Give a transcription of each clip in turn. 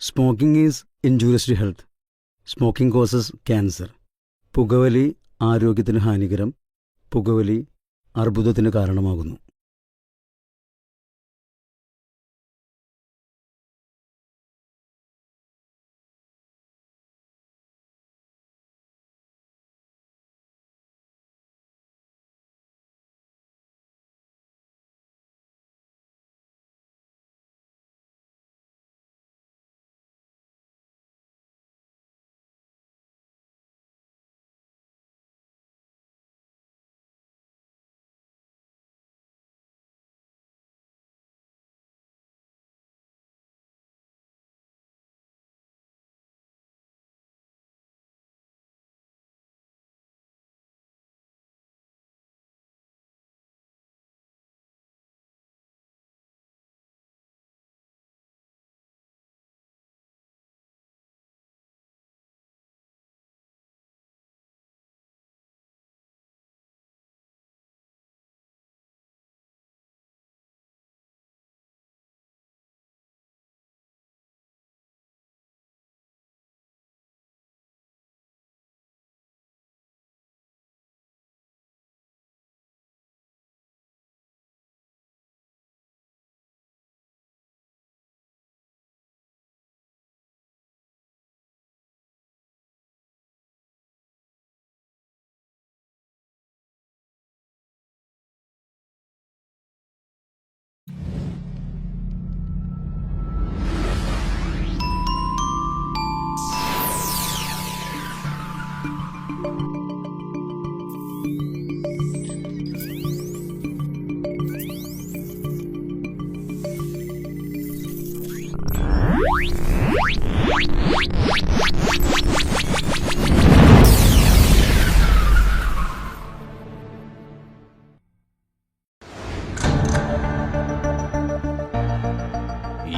Smoking is injurious to health. Smoking causes cancer. പുകവലി ആരോഗ്യത്തിന് ഹാനികരം. പുകവലി അർബുദത്തിന് കാരണമാകുന്നു.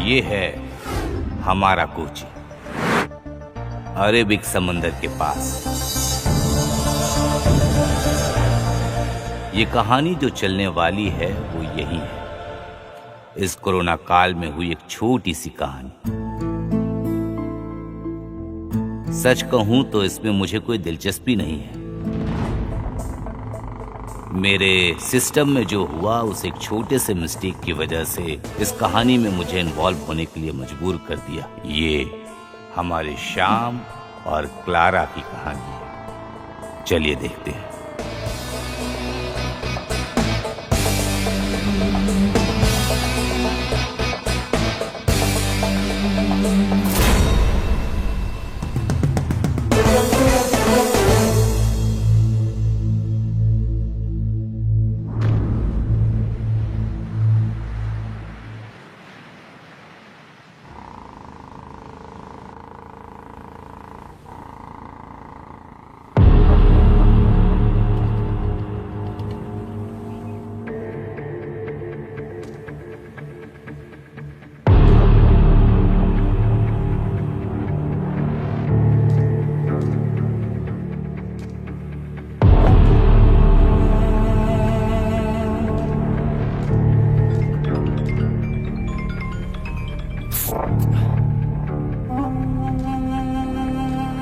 ये है हमारा कोची, अरेबिक समंदर के पास। ये कहानी जो चलने वाली है वो यही है, इस कोरोना काल में हुई एक छोटी सी कहानी। सच कहूं तो इसमें मुझे कोई दिलचस्पी नहीं है। मेरे सिस्टम में जो हुआ उस एक छोटे से मिस्टेक की वजह से इस कहानी में मुझे इन्वॉल्व होने के लिए मजबूर कर दिया। ये हमारे श्याम और क्लारा की कहानी है। चलिए देखते हैं।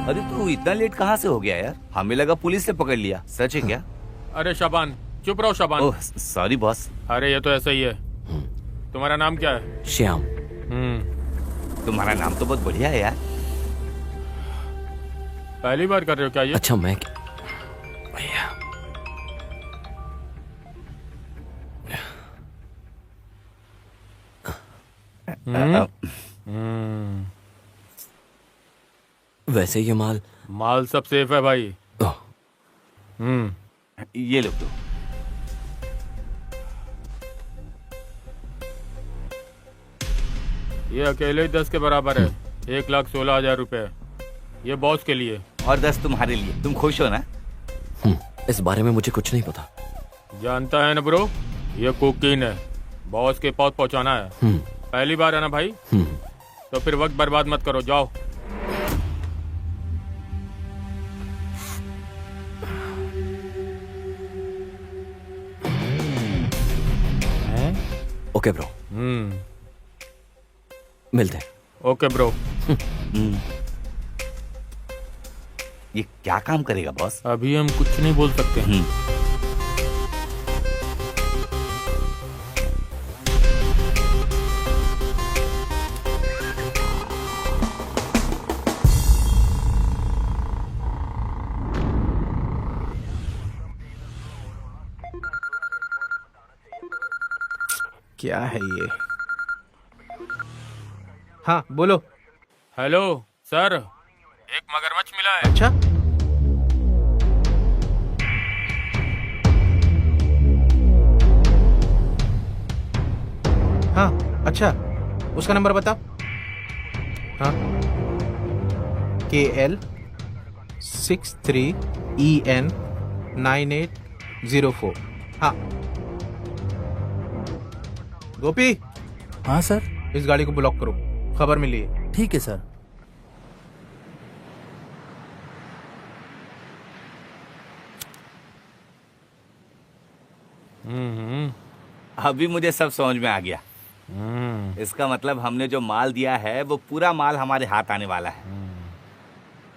अरे तू इतना लेट कहाँ से हो गया यार? हमें लगा पुलिस ने पकड़ लिया। सच है क्या? अरे शाबान, चुप रहो शाबान। Oh sorry boss. अरे ये तो ऐसा ही है। तुम्हारा नाम क्या है? श्याम। तुम्हारा नाम तो बहुत बढ़िया है यार। पहली बार कर रहे हो क्या ये? अच्छा मैं भैया वैसे ये माल सब सेफ है भाई। ये लो तो। ये अकेले ही 10 के बराबर है। 1,16,000 रुपए ये बॉस के लिए और 10 तुम्हारे लिए। तुम खुश हो ना? इस बारे में मुझे कुछ नहीं पता। जानता है ना ब्रो, ये कुकीन है, बॉस के पास पहुंचाना है। पहली बार है ना भाई, तो फिर वक्त बर्बाद मत करो, जाओ। ओके ब्रो, मिलते हैं। Okay bro. ये क्या काम करेगा बॉस? अभी हम कुछ नहीं बोल सकते। क्या है ये? हाँ बोलो। हेलो सर, एक मगरमच्छ मिला है। अच्छा, हाँ अच्छा, उसका नंबर बताओ। हाँ, KL63EN9804। हाँ गोपी, हाँ सर। इस गाड़ी को ब्लॉक करो, खबर मिली है। ठीक है सर। अभी मुझे सब समझ में आ गया। इसका मतलब हमने जो माल दिया है वो पूरा माल हमारे हाथ आने वाला है।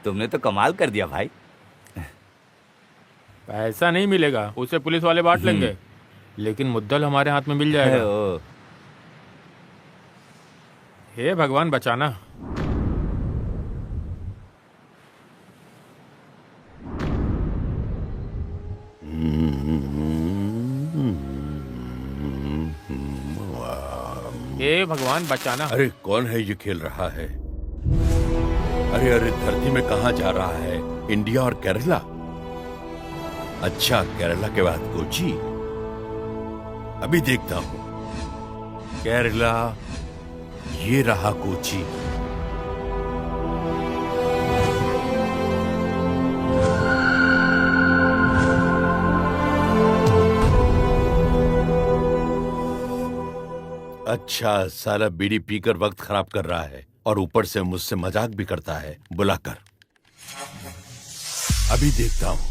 तुमने तो कमाल कर दिया भाई। पैसा नहीं मिलेगा, उसे पुलिस वाले बांट लेंगे, लेकिन मुद्दल हमारे हाथ में मिल जाएगा। ओ, हे भगवान बचाना। हे भगवान बचाना। अरे कौन है ये खेल रहा है? अरे अरे धरती में कहाँ जा रहा है? इंडिया और केरला? अच्छा, केरला के बाद कोची। अभी देखता हूँ। केरला, ये रहा कोची। अच्छा, साला बीड़ी पीकर वक्त खराब कर रहा है और ऊपर से मुझसे मजाक भी करता है। बुलाकर अभी देखता हूँ।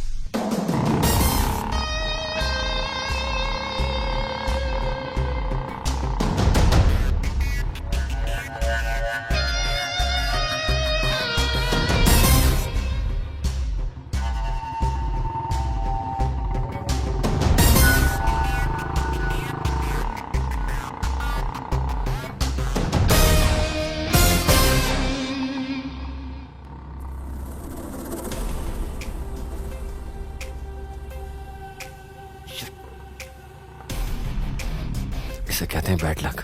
इसे कहते हैं बैड लक।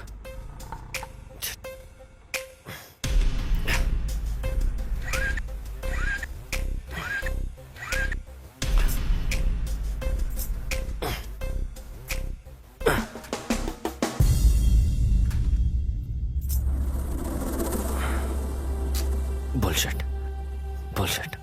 Bullshit, bullshit.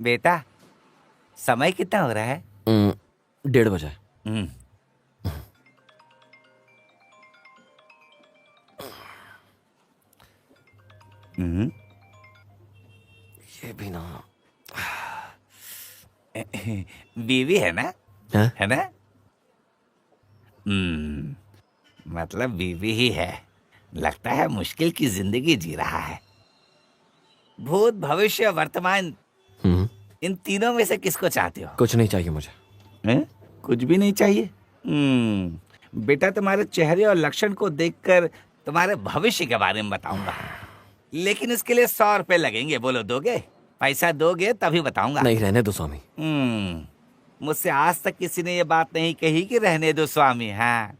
बेटा समय कितना हो रहा है? 1:30 बजे। ये भी ना। बीवी है ना? है? है ना? मतलब बीवी ही है। लगता है मुश्किल की जिंदगी जी रहा है। भूत, भविष्य, वर्तमान, इन तीनों में से किसको चाहते हो? कुछ नहीं चाहिए मुझे। हैं? कुछ भी नहीं चाहिए? बेटा तुम्हारे चेहरे और लक्षण को देखकर तुम्हारे भविष्य के बारे में बताऊंगा, लेकिन इसके लिए 100 रुपए लगेंगे। बोलो दोगे? पैसा दोगे तभी बताऊंगा। नहीं, रहने दो स्वामी। मुझसे आज तक किसी ने ये बात नहीं कही कि रहने दो स्वामी। हाँ,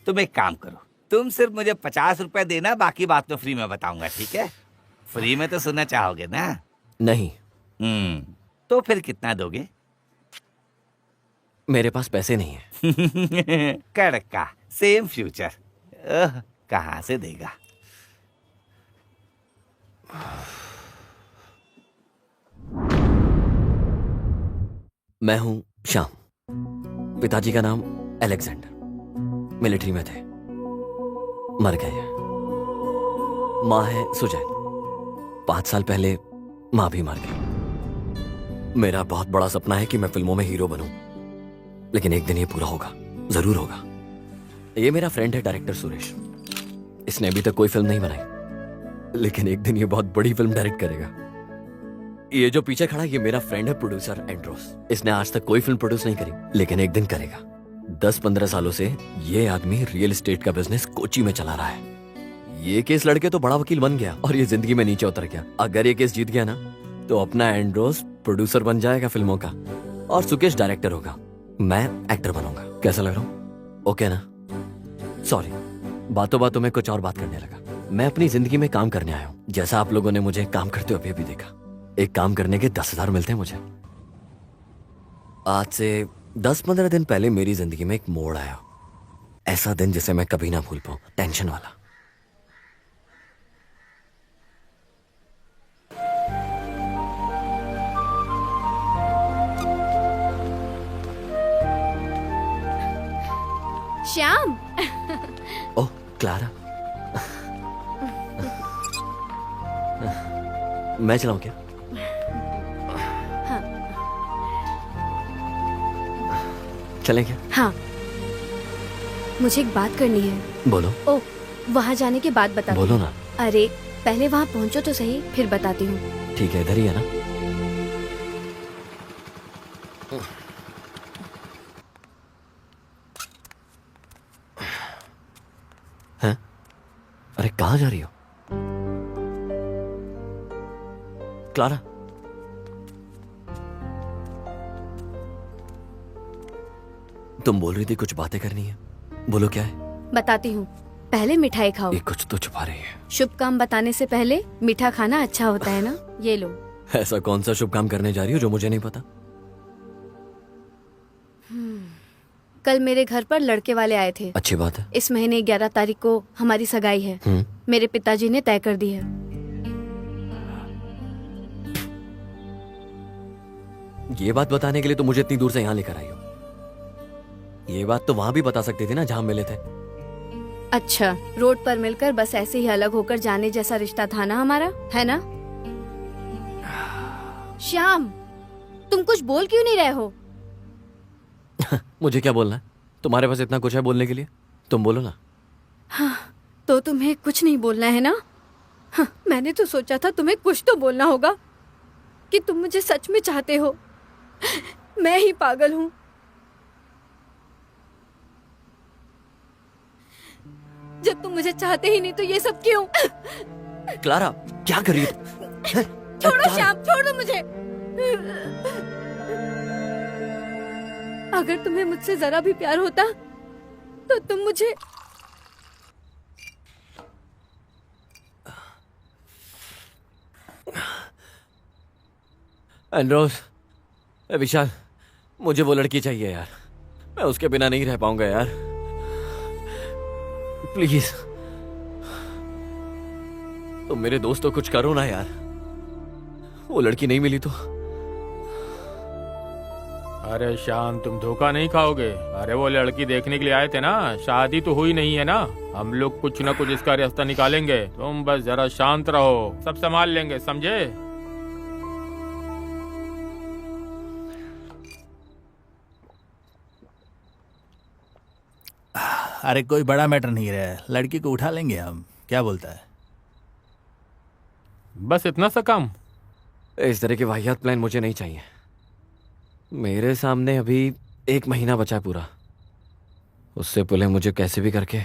तुम एक काम करो, तुम सिर्फ मुझे 50 रुपए देना, बाकी बात तो फ्री में बताऊंगा। ठीक है? फ्री में तो सुनना चाहोगे ना? नहीं। तो फिर कितना दोगे? मेरे पास पैसे नहीं है। कड़का, सेम फ्यूचर। कहाँ से देगा? मैं हूं श्याम। पिताजी का नाम अलेक्जेंडर, मिलिट्री में थे, मर गए। माँ है सुजैन। 5 साल पहले माँ भी मर गई। मेरा बहुत बड़ा सपना है कि मैं फिल्मों में हीरो बनूं, लेकिन एक दिन ये पूरा होगा, जरूर होगा। ये मेरा फ्रेंड है डायरेक्टर सुरेश। इसने अभी तक कोई फिल्म नहीं बनाई, लेकिन एक दिन ये बहुत बड़ी फिल्म डायरेक्ट करेगा। ये जो पीछे खड़ा है ये मेरा फ्रेंड है प्रोड्यूसर एंड्रोस। इसने आज तक कोई फिल्म प्रोड्यूस नहीं करी, लेकिन एक दिन करेगा। 10-15 सालों से ये आदमी रियल एस्टेट का बिजनेस कोची में चला रहा है। ये केस लड़के तो बड़ा वकील बन गया और ये जिंदगी में नीचे उतर गया। अगर ये केस जीत गया ना तो अपना एंड्रोस प्रोड्यूसर बन जाएगा फिल्मों का और सुकेश डायरेक्टर होगा, मैं एक्टर बनूंगा। कैसा लग रहा हूँ? ओके ना? सॉरी, बातों बातों में कुछ और बात करने लगा। मैं अपनी जिंदगी में काम करने आया हूँ, जैसा आप लोगों ने मुझे काम करते हुए अभी देखा। एक काम करने के 10,000 मिलते हैं मुझे। आज से 10-15 दिन पहले मेरी जिंदगी में एक मोड़ आया, ऐसा दिन जिसे मैं कभी ना भूल पाऊं, टेंशन वाला। श्याम। ओह क्लारा, मैं चलाऊं क्या? हाँ। चलें क्या? हाँ, मुझे एक बात करनी है। बोलो। ओ, वहाँ जाने के बाद बता। बोलो ना। अरे पहले वहाँ पहुँचो तो सही, फिर बताती हूँ। ठीक है, इधर ही है ना? हैं? अरे कहाँ जा रही हो क्लारा? तुम बोल रही थी कुछ बातें करनी है, बोलो क्या है? बताती हूँ, पहले मिठाई खाओ। ये कुछ तो छुपा रही है। शुभ काम बताने से पहले मीठा खाना अच्छा होता है ना। ये लो। ऐसा कौन सा शुभ काम करने जा रही हो जो मुझे नहीं पता? कल मेरे घर पर लड़के वाले आए थे। अच्छी बात है। इस महीने 11 तारीख को हमारी सगाई है। मेरे पिताजी ने तय कर दी है। ये बात बताने के लिए तो मुझे इतनी दूर से यहाँ लेकर आई हो। ये बात तो वहां भी बता सकती थी ना जहां मिले थे। अच्छा, रोड पर मिलकर बस ऐसे ही अलग होकर जाने जैसा रिश्ता था ना हमारा, है ना? श्याम, तुम कुछ बोल क्यों नहीं रहे हो? मुझे क्या बोलना है? तुम्हारे पास इतना कुछ है बोलने के लिए, तुम बोलो ना। हाँ, तो तुम्हें कुछ नहीं बोलना है ना? हाँ, मैंने तो सोचा था तुम्हें कुछ तो बोलना होगा कि तुम मुझे सच में चाहते हो। मैं ही पागल हूँ। जब तुम मुझे चाहते ही नहीं तो ये सब क्यों? क्लारा, क्या कर रही हो? छोड़ो श्याम, छोड़ दो मुझे। अगर तुम्हें मुझसे जरा भी प्यार होता तो तुम मुझे एंड्रोस, विशाल, मुझे वो लड़की चाहिए यार। मैं उसके बिना नहीं रह पाऊंगा यार। प्लीज तुम मेरे दोस्त तो कुछ करो ना यार। वो लड़की नहीं मिली तो। अरे श्याम, तुम धोखा नहीं खाओगे। अरे वो लड़की देखने के लिए आए थे ना, शादी तो हुई नहीं है ना। हम लोग कुछ ना कुछ इसका रास्ता निकालेंगे। तुम बस जरा शांत रहो, सब संभाल लेंगे, समझे? अरे कोई बड़ा मैटर नहीं रहा, लड़की को उठा लेंगे हम, क्या बोलता है? बस इतना सा काम? इस तरह के वाहियात प्लान मुझे नहीं चाहिए। मेरे सामने अभी 1 महीना बचा है पूरा। उससे पहले मुझे कैसे भी करके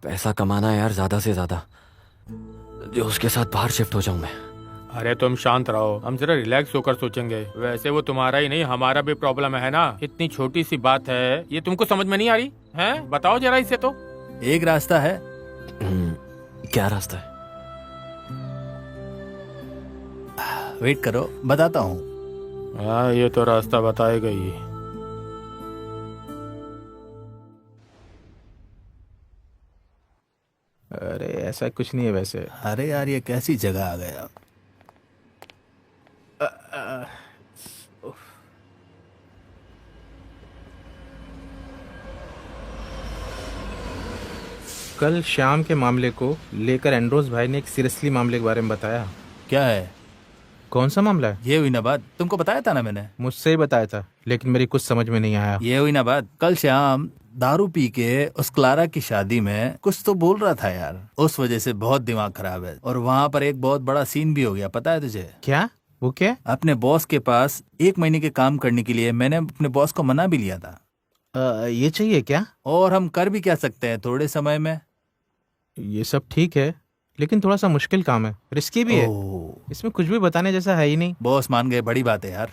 पैसा कमाना है यार, ज्यादा से ज्यादा, जो उसके साथ बाहर शिफ्ट हो जाऊं मैं। अरे तुम शांत रहो, हम जरा रिलैक्स होकर सोचेंगे। वैसे वो तुम्हारा ही नहीं हमारा भी प्रॉब्लम है ना। इतनी छोटी सी बात है, ये तुमको समझ में नहीं आ रही है? बताओ जरा इसे तो। एक रास्ता है। क्या रास्ता है? वेट करो, बताता हूँ। हाँ, ये तो रास्ता बताएगा ही। अरे ऐसा कुछ नहीं है वैसे। अरे यार ये कैसी जगह आ गया। कल शाम के मामले को लेकर एंड्रोस भाई ने एक सीरियसली मामले के बारे में बताया। क्या है? कौन सा मामला है? ये हुई ना बात, तुमको बताया था ना मैंने। मुझसे ही बताया था, लेकिन मेरी कुछ समझ में नहीं आया। ये हुई ना बात, कल शाम दारू पी के उस क्लारा की शादी में कुछ तो बोल रहा था यार, उस वजह से बहुत दिमाग खराब है। और वहाँ पर एक बहुत बड़ा सीन भी हो गया, पता है तुझे? क्या? वो क्या? अपने बॉस के पास 1 महीने के काम करने के लिए मैंने अपने बॉस को मना भी लिया था। ये चाहिए क्या? और हम कर भी क्या सकते हैं थोड़े समय में। ये सब ठीक है, लेकिन थोड़ा सा मुश्किल काम है, रिस्की भी है। इसमें कुछ भी बताने जैसा है ही नहीं। बॉस मान गए, बड़ी बात है यार।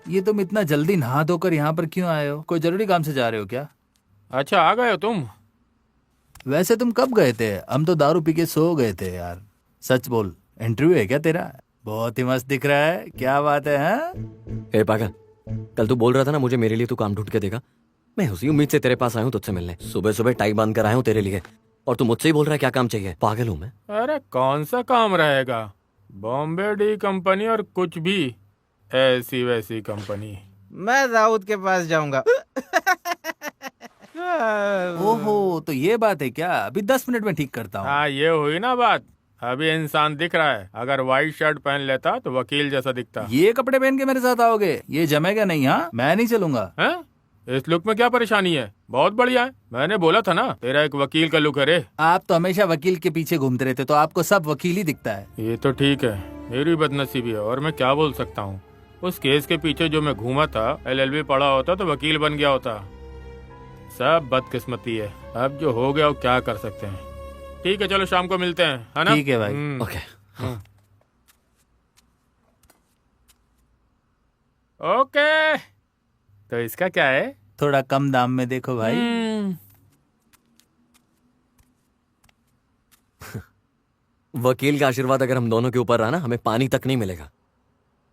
ये तुम इतना जल्दी नहा धोकर यहाँ पर क्यों आए हो? कोई जरूरी काम से जा रहे हो क्या? अच्छा, आ गए हो तुम? वैसे तुम कब गए थे? हम तो दारू पी के सो गए थे यार। सच बोल, इंटरव्यू है क्या तेरा? बहुत ही मस्त दिख रहा है, क्या बात है? ए पागल, कल तू बोल रहा था ना मुझे मेरे लिए तू काम ढूंढ के देगा। मैं उसी उम्मीद से तेरे पास आया हूँ तुझसे मिलने। सुबह सुबह टाई बांध कर आया हूँ तेरे लिए, और तू मुझसे ही बोल रहा है क्या काम चाहिए? पागल हूँ मैं? अरे कौन सा काम रहेगा, बॉम्बे डी कंपनी और कुछ भी ऐसी वैसी कंपनी। मैं दाऊद के पास जाऊंगा। ओहो, तो ये बात है क्या? अभी 10 मिनट में ठीक करता हूँ। हाँ, ये हुई ना बात। अभी इंसान दिख रहा है, अगर व्हाइट शर्ट पहन लेता तो वकील जैसा दिखता। ये कपड़े पहन के मेरे साथ आओगे? ये जमेगा नहीं। हाँ, मैं नहीं चलूंगा। हैं? इस लुक में क्या परेशानी है? बहुत बढ़िया है, मैंने बोला था ना तेरा एक वकील का लुक है रे। आप तो हमेशा वकील के पीछे घूमते रहते, तो आपको सब वकील ही दिखता है। ये तो ठीक है, मेरी बदनसीबी है और मैं क्या बोल सकता हूँ। उस केस के पीछे जो मैं घूमा था, LLB पढ़ा होता तो वकील बन गया होता। सब बदकिस्मती है, अब जो हो गया वो क्या कर सकते हैं। ठीक है, चलो शाम को मिलते हैं, है ना? ठीक है भाई। ओके। ओके, तो इसका क्या है? थोड़ा कम दाम में देखो भाई। वकील का आशीर्वाद अगर हम दोनों के ऊपर रहा ना, हमें पानी तक नहीं मिलेगा।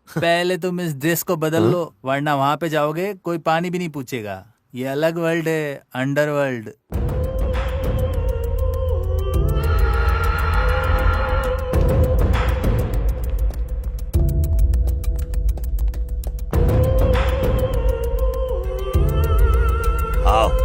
पहले तुम इस ड्रेस को बदल लो, वरना वहां पे जाओगे कोई पानी भी नहीं पूछेगा। ये अलग वर्ल्ड है, अंडरवर्ल्ड। आओ।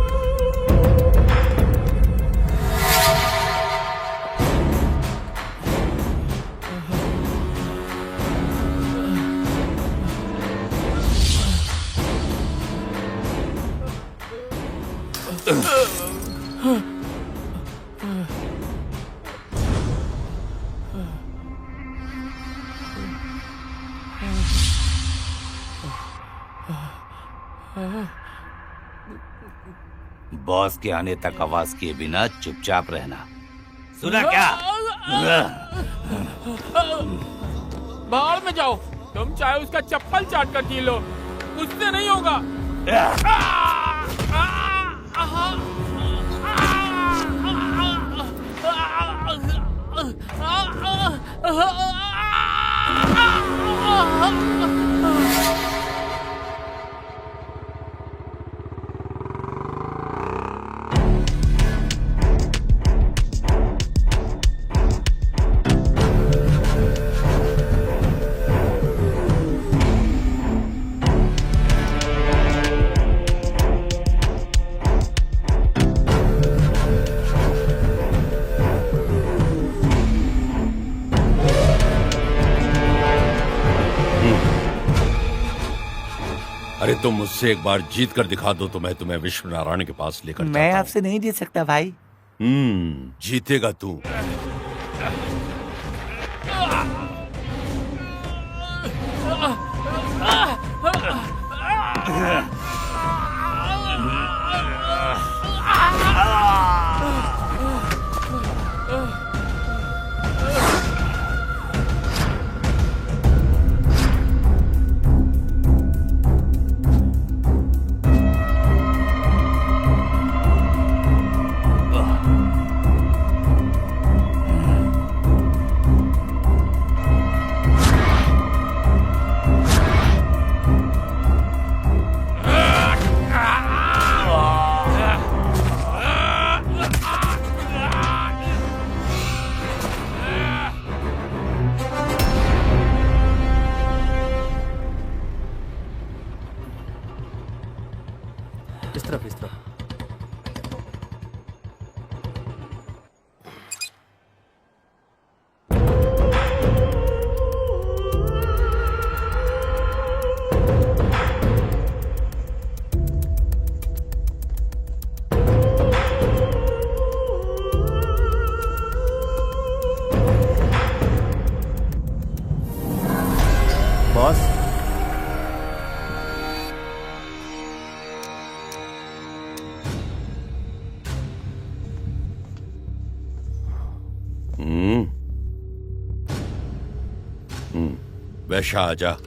बॉस के आने तक आवाज किए बिना चुपचाप रहना, सुना क्या? बाहर में जाओ, तुम चाहे उसका चप्पल चाट कर जी लो, मुझसे नहीं होगा। अरे तुम मुझसे एक बार जीत कर दिखा दो तो मैं तुम्हें विश्व नारायण के पास लेकर मैं आपसे नहीं जीत सकता भाई। जीतेगा तू। इस तरफ इस तरफ। बॉस, वैशा आजा।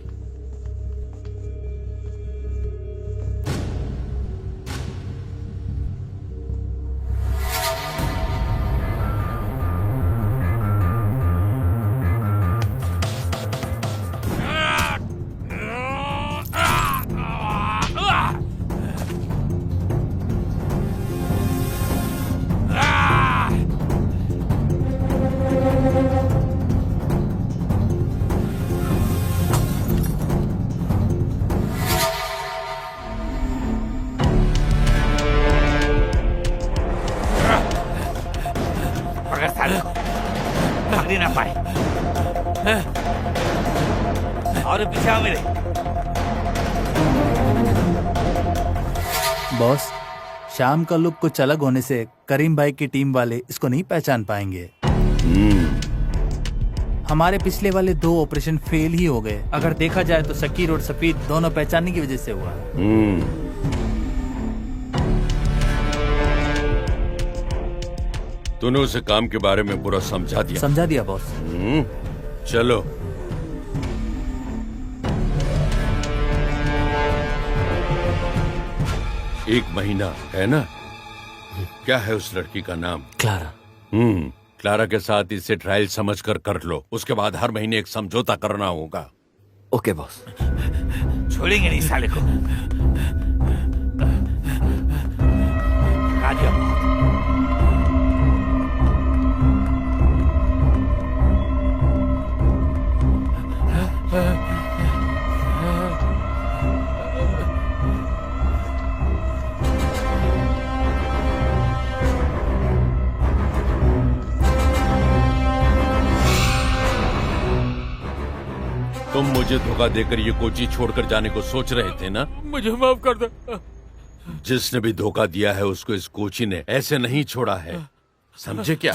पकड़ साले को, भागने ना पाए। और पीछे आओ मेरे। बॉस, शाम का लुक कुछ अलग होने से करीम भाई की टीम वाले इसको नहीं पहचान पाएंगे। हमारे पिछले वाले 2 ऑपरेशन फेल ही हो गए। अगर देखा जाए तो शकीर और सफीद दोनों पहचानने की वजह से हुआ। तूने उसे काम के बारे में पूरा समझा दिया? समझा दिया बॉस। चलो। एक महीना है ना? क्या है उस लड़की का नाम? क्लारा। क्लारा के साथ इसे ट्रायल समझकर कर लो। उसके बाद हर महीने एक समझौता करना होगा। Okay boss. छोड़ेंगे नहीं साले को। आ जाओ। तुम मुझे धोखा देकर ये कोची छोड़कर जाने को सोच रहे थे ना? मुझे माफ कर दो। जिसने भी धोखा दिया है उसको इस कोची ने ऐसे नहीं छोड़ा है, समझे क्या?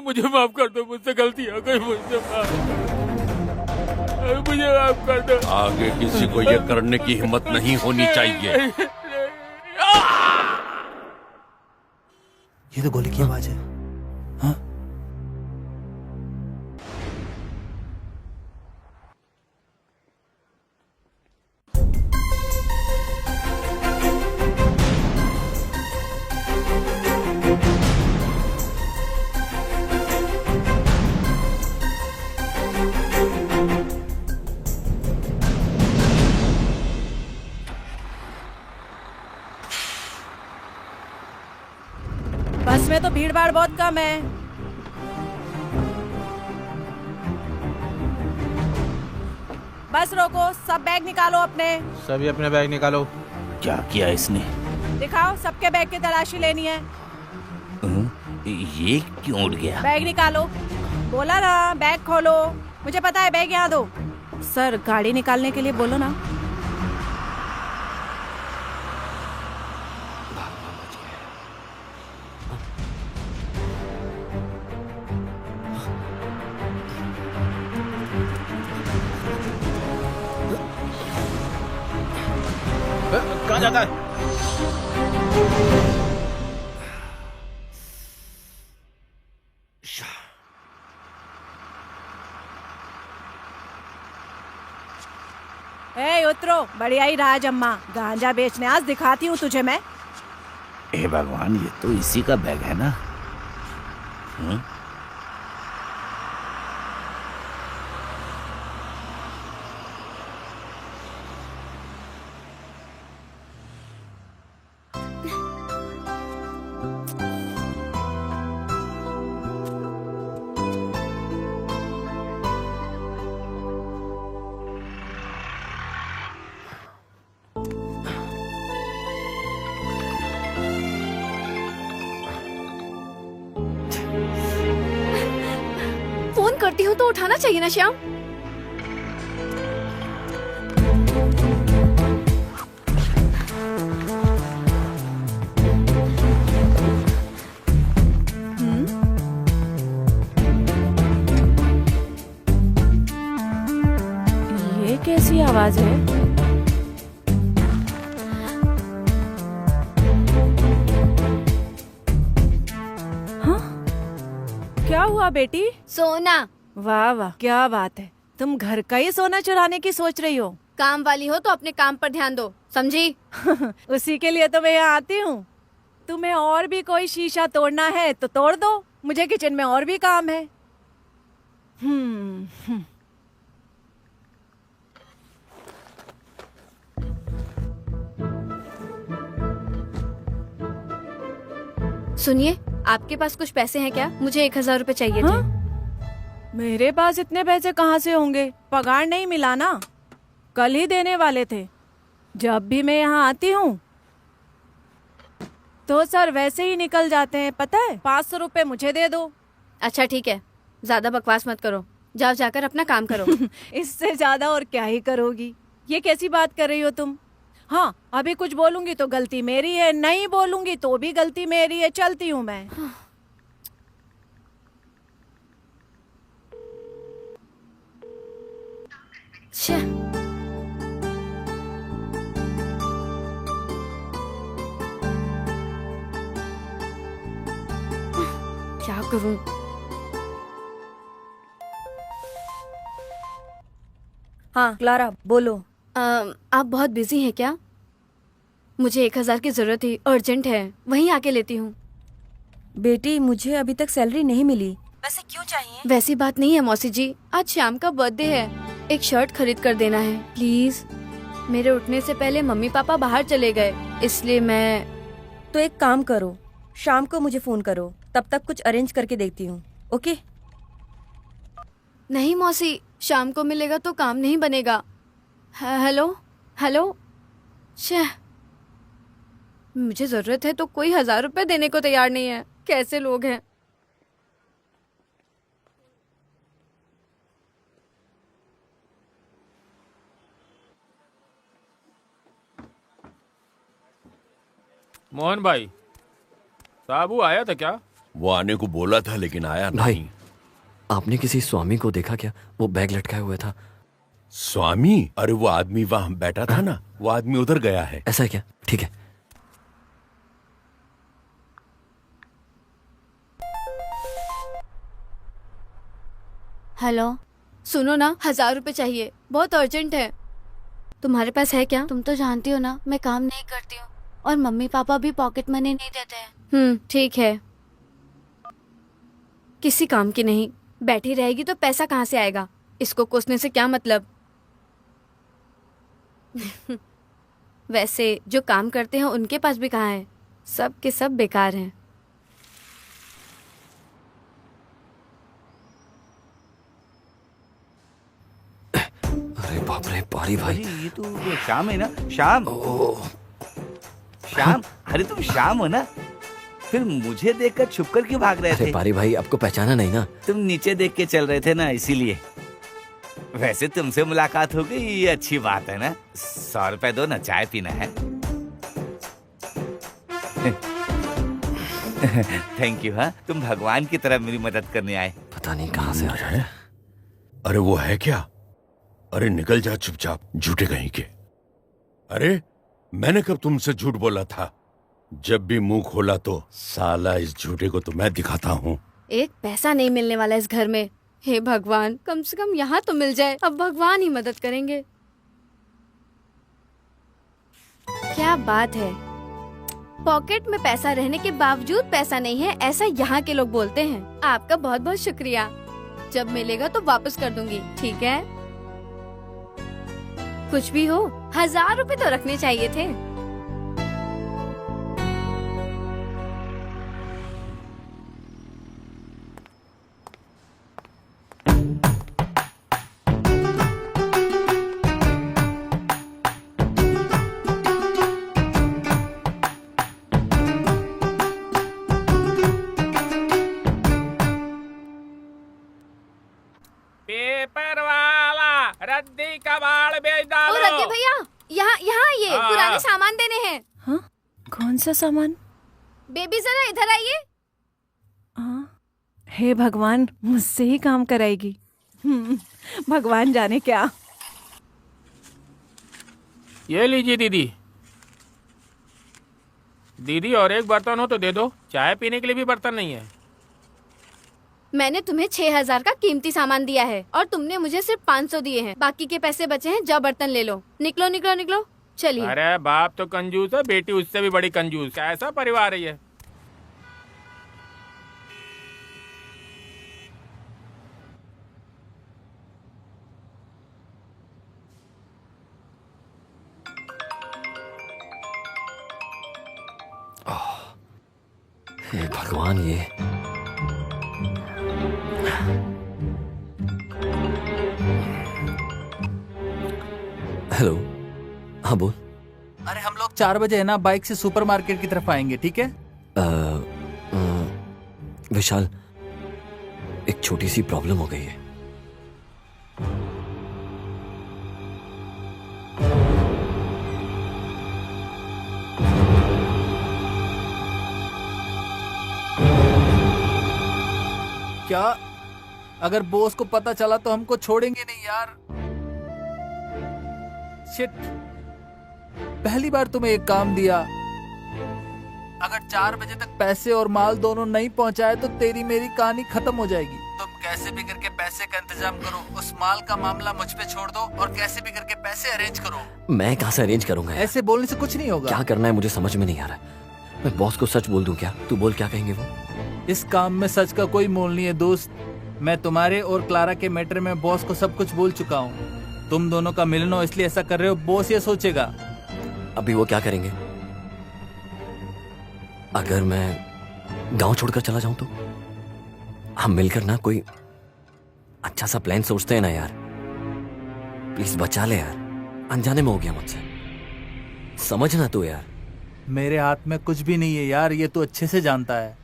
मुझे माफ कर दो, मुझसे गलती हो गई, मुझे माफ कर दो। आगे किसी को ये करने की हिम्मत नहीं होनी चाहिए। ये तो गोली की आवाज है। हाँ? बस में तो भीड़ भाड़ बहुत कम है। बस रोको, सब बैग निकालो अपने। सभी अपने बैग निकालो। क्या किया इसने? दिखाओ, सबके बैग की तलाशी लेनी है। ये क्यों उड़ गया? बैग निकालो। बोला ना, बैग खोलो। मुझे पता है, बैग यहाँ दो। सर, गाड़ी निकालने के लिए बोलो ना। कहाँ जाता है? ए, उतरो। बढ़िया ही राज अम्मा, गांजा बेचने आज दिखाती हूँ तुझे मैं। हे भगवान, ये तो इसी का बैग है ना? आती हूँ तो उठाना चाहिए ना श्याम। ये कैसी आवाज है? हाँ? क्या हुआ बेटी? सोना। वाह वाह, क्या बात है। तुम घर का ही सोना चुराने की सोच रही हो? काम वाली हो तो अपने काम पर ध्यान दो, समझी? उसी के लिए तो मैं यहाँ आती हूँ। तुम्हें और भी कोई शीशा तोड़ना है तो तोड़ दो, मुझे किचन में और भी काम है। सुनिए, आपके पास कुछ पैसे हैं क्या? मुझे 1000 रुपए चाहिए थे। मेरे पास इतने पैसे कहाँ से होंगे? पगार नहीं मिला ना, कल ही देने वाले थे। जब भी मैं यहाँ आती हूँ तो सर वैसे ही निकल जाते हैं, पता है। 500 रुपए मुझे दे दो। अच्छा ठीक है, ज्यादा बकवास मत करो, जाओ जाकर अपना काम करो। इससे ज्यादा और क्या ही करोगी? ये कैसी बात कर रही हो तुम? हाँ, अभी कुछ बोलूंगी तो गलती मेरी है, नहीं बोलूंगी तो भी गलती मेरी है। चलती हूँ मैं। क्या करूं? हाँ क्लारा बोलो। आप बहुत बिजी हैं क्या? मुझे 1000 की जरूरत थी, अर्जेंट है, वहीं आके लेती हूँ। बेटी मुझे अभी तक सैलरी नहीं मिली। वैसे क्यों चाहिए? वैसी बात नहीं है मौसी जी, आज श्याम का बर्थडे है, एक शर्ट खरीद कर देना है प्लीज। मेरे उठने से पहले मम्मी पापा बाहर चले गए, इसलिए मैं। तो एक काम करो, शाम को मुझे फोन करो, तब तक कुछ अरेंज करके देखती हूँ। ओके? नहीं मौसी, शाम को मिलेगा तो काम नहीं बनेगा। हेलो हेलो, मुझे जरूरत है तो कोई 1000 रुपए देने को तैयार नहीं है। कैसे लोग हैं। मोहन भाई, साबू आया था क्या? वो आने को बोला था लेकिन आया नहीं। भाई, आपने किसी स्वामी को देखा क्या? वो बैग लटकाए हुए था। स्वामी? अरे वो आदमी वहां बैठा था ना, वो आदमी उधर गया है। ऐसा है क्या? ठीक है। हेलो, सुनो ना, 1000 रुपए चाहिए, बहुत अर्जेंट है। तुम्हारे पास है क्या? तुम तो जानती हो ना मैं काम नहीं करती हूँ, और मम्मी पापा भी पॉकेट मनी नहीं देते हैं। ठीक है, किसी काम की नहीं, बैठी रहेगी तो पैसा कहाँ से आएगा? इसको कोसने से क्या मतलब। वैसे जो काम करते हैं उनके पास भी कहाँ है, सब के सब बेकार हैं। अरे बाप रे पारी भाई, ये तो शाम है ना? शाम, शाम, अरे तुम शाम हो ना? फिर मुझे देखकर छुप कर क्यों भाग रहे थे? अरे पारी भाई, आपको पहचाना नहीं ना? तुम नीचे देख के चल रहे थे ना, इसीलिए। वैसे तुमसे मुलाकात हो गई, ये अच्छी बात है ना। 100 रुपए दो ना, चाय पीना है। Thank you. हाँ, तुम भगवान की तरह मेरी मदद करने आए। पता नहीं कहाँ से आ जाए। अरे वो है क्या? अरे निकल जा चुपचाप, झूठे कहीं के। अरे मैंने कब तुमसे झूठ बोला था? जब भी मुंह खोला तो साला इस झूठे को तो मैं दिखाता हूँ। एक पैसा नहीं मिलने वाला इस घर में। हे भगवान, कम से कम यहाँ तो मिल जाए। अब भगवान ही मदद करेंगे। क्या बात है, पॉकेट में पैसा रहने के बावजूद पैसा नहीं है, ऐसा यहाँ के लोग बोलते हैं। आपका बहुत बहुत शुक्रिया। जब मिलेगा तो वापस कर दूंगी, ठीक है? कुछ भी हो, 1000 रुपए तो रखने चाहिए थे। रद्दी कबाड़ बेच ओ डालो। रद्दी भैया, यहाँ यहाँ ये हाँ। पुराने सामान देने हैं। हाँ, कौन सा सामान? बेबी जरा इधर आइए। हाँ, हे भगवान, मुझसे ही काम कराएगी। भगवान जाने क्या। ये लीजिए दीदी। दीदी और एक बर्तन हो तो दे दो, चाय पीने के लिए भी बर्तन नहीं है। मैंने तुम्हें 6,000 का कीमती सामान दिया है और तुमने मुझे सिर्फ 500 दिए हैं। बाकी के पैसे बचे हैं, जाओ बर्तन ले लो। निकलो निकलो निकलो, चलिए। अरे बाप तो कंजूस है, बेटी उससे भी बड़ी कंजूस। कैसा परिवार है ये। हे भगवान, ये हेलो। हाँ बोल। अरे हम लोग 4 बजे है ना बाइक से सुपरमार्केट की तरफ आएंगे, ठीक है? विशाल, एक छोटी सी प्रॉब्लम हो गई है। क्या? अगर बॉस को पता चला तो हमको छोड़ेंगे नहीं यार। शिट, पहली बार तुम्हें एक काम दिया। अगर 4 बजे तक पैसे और माल दोनों नहीं पहुंचाए तो तेरी मेरी कहानी खत्म हो जाएगी। तुम कैसे भी करके पैसे का इंतजाम करो, उस माल का मामला मुझ पे छोड़ दो और कैसे भी करके पैसे अरेंज करो। मैं कहाँ से अरेंज करूंगा यार? ऐसे बोलने से कुछ नहीं होगा। क्या करना है मुझे समझ में नहीं आ रहा। मैं बॉस को सच बोल दूं क्या? तू बोल, क्या कहेंगे वो? इस काम में सच का कोई मोल नहीं है दोस्त। मैं तुम्हारे और क्लारा के मैटर में बॉस को सब कुछ बोल चुका हूँ। तुम दोनों का मिलन हो इसलिए ऐसा कर रहे हो, बॉस ये सोचेगा। अभी वो क्या करेंगे? अगर मैं गांव छोड़कर चला जाऊं तो? हम मिलकर ना कोई अच्छा सा प्लान सोचते हैं ना यार। प्लीज बचा ले यार, अनजाने में हो गया मुझसे, समझना तू यार। मेरे हाथ में कुछ भी नहीं है यार, ये तो अच्छे से जानता है।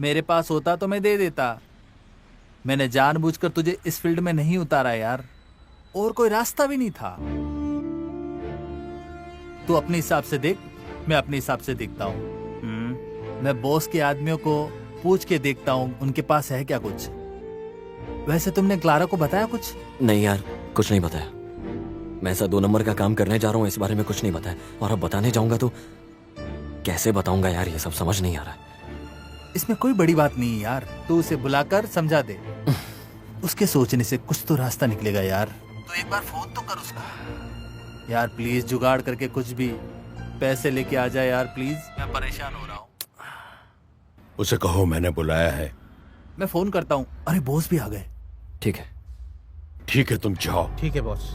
मेरे पास होता तो मैं दे देता। मैंने जानबूझकर तुझे इस फील्ड में नहीं उतारा यार, और कोई रास्ता भी नहीं था। तू अपने हिसाब से देख, मैं अपने हिसाब से देखता हूँ। मैं बॉस के आदमियों को पूछ के देखता हूँ उनके पास है क्या कुछ। वैसे तुमने क्लारा को बताया कुछ? नहीं यार, कुछ नहीं बताया। मैं ऐसा 2 नंबर का काम करने जा रहा हूँ, इस बारे में कुछ नहीं बताया। और अब बताने जाऊंगा तो कैसे बताऊंगा यार, ये सब समझ नहीं आ रहा है। इसमें कोई बड़ी बात नहीं है यार, तू उसे बुलाकर समझा दे। उसके सोचने से कुछ तो रास्ता निकलेगा यार। तो एक बार फोन तो कर उसको यार, प्लीज जुगाड़ करके कुछ भी पैसे लेके आ जाए यार, प्लीज। मैं परेशान हो रहा हूँ। उसे कहो मैंने बुलाया है। मैं फोन करता हूँ। अरे बॉस भी आ गए। ठीक है। ठीक है, तुम जाओ। ठीक है बॉस।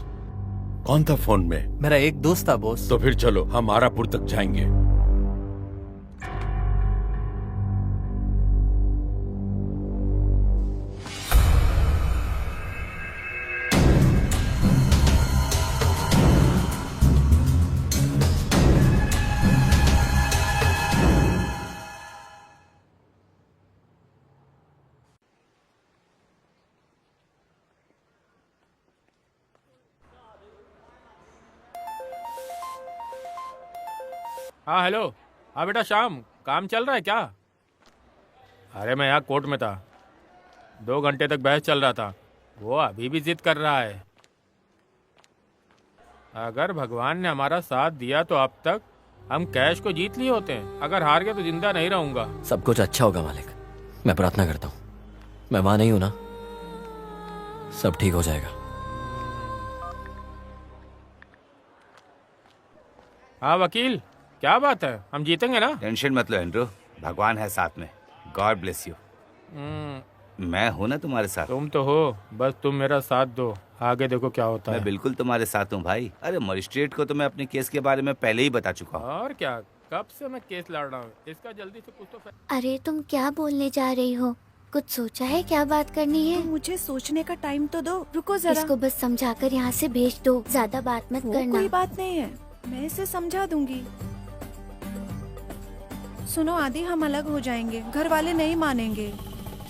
कौन था फोन में? मेरा एक दोस्त था बॉस। तो फिर चलो, हम आरापुर तक जाएंगे। हाँ हेलो। हाँ बेटा श्याम, काम चल रहा है क्या? अरे मैं यहाँ कोर्ट में था, 2 घंटे तक बहस चल रहा था। वो अभी भी जिद कर रहा है। अगर भगवान ने हमारा साथ दिया तो अब तक हम कैश को जीत लिए होते हैं। अगर हार गए तो जिंदा नहीं रहूंगा। सब कुछ अच्छा होगा मालिक, मैं प्रार्थना करता हूँ। मैं वहां नहीं हूं ना, सब ठीक हो जाएगा। हाँ वकील, क्या बात है, हम जीतेंगे ना? टेंशन मत लो एंड्रू, भगवान है साथ में। God bless you. मैं हूं ना तुम्हारे साथ। तुम तो हो, बस तुम मेरा साथ दो, आगे देखो क्या होता है। मैं बिल्कुल तुम्हारे साथ हूँ भाई। अरे मजिस्ट्रेट को तो मैं अपने केस के बारे में पहले ही बता चुका हूँ। और क्या, कब से मैं केस लड़ रहा हूँ, इसका जल्दी से कुछ तो। अरे तुम क्या बोलने जा रही हो? कुछ सोचा है क्या बात करनी है? तो मुझे सोचने का टाइम तो दो। रुको जरा। इसको बस समझाकर यहाँ से भेज दो, ज्यादा बात मत करना। कोई बात नहीं है, मैं इसे समझा दूंगी। सुनो आदि, हम अलग हो जाएंगे, घर वाले नहीं मानेंगे।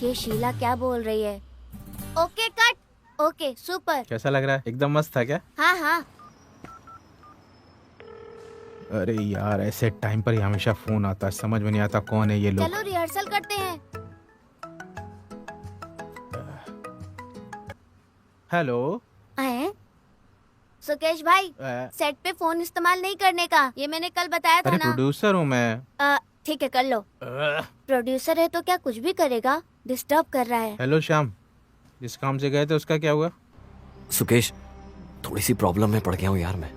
ये शीला क्या बोल रही है? Okay cut, okay super. कैसा लग रहा है? एकदम मस्त था क्या? हाँ हाँ। अरे यार, ऐसे टाइम पर ही हमेशा फोन आता है, समझ में नहीं आता कौन है ये लोग। चलो रिहर्सल करते हैं। हेलो। हैं? सुकेश भाई, सेट पे फोन इस्तेमाल नहीं करने का, ये मैंने कल बताया था अरे ना। प्रोड्यूसर हूँ मैं। ठीक है कर लो। प्रोड्यूसर है तो क्या कुछ भी करेगा, डिस्टर्ब कर रहा है। हेलो श्याम, जिस काम से गए थे उसका क्या हुआ? सुकेश, थोड़ी सी प्रॉब्लम में पड़ गया हूँ यार मैं।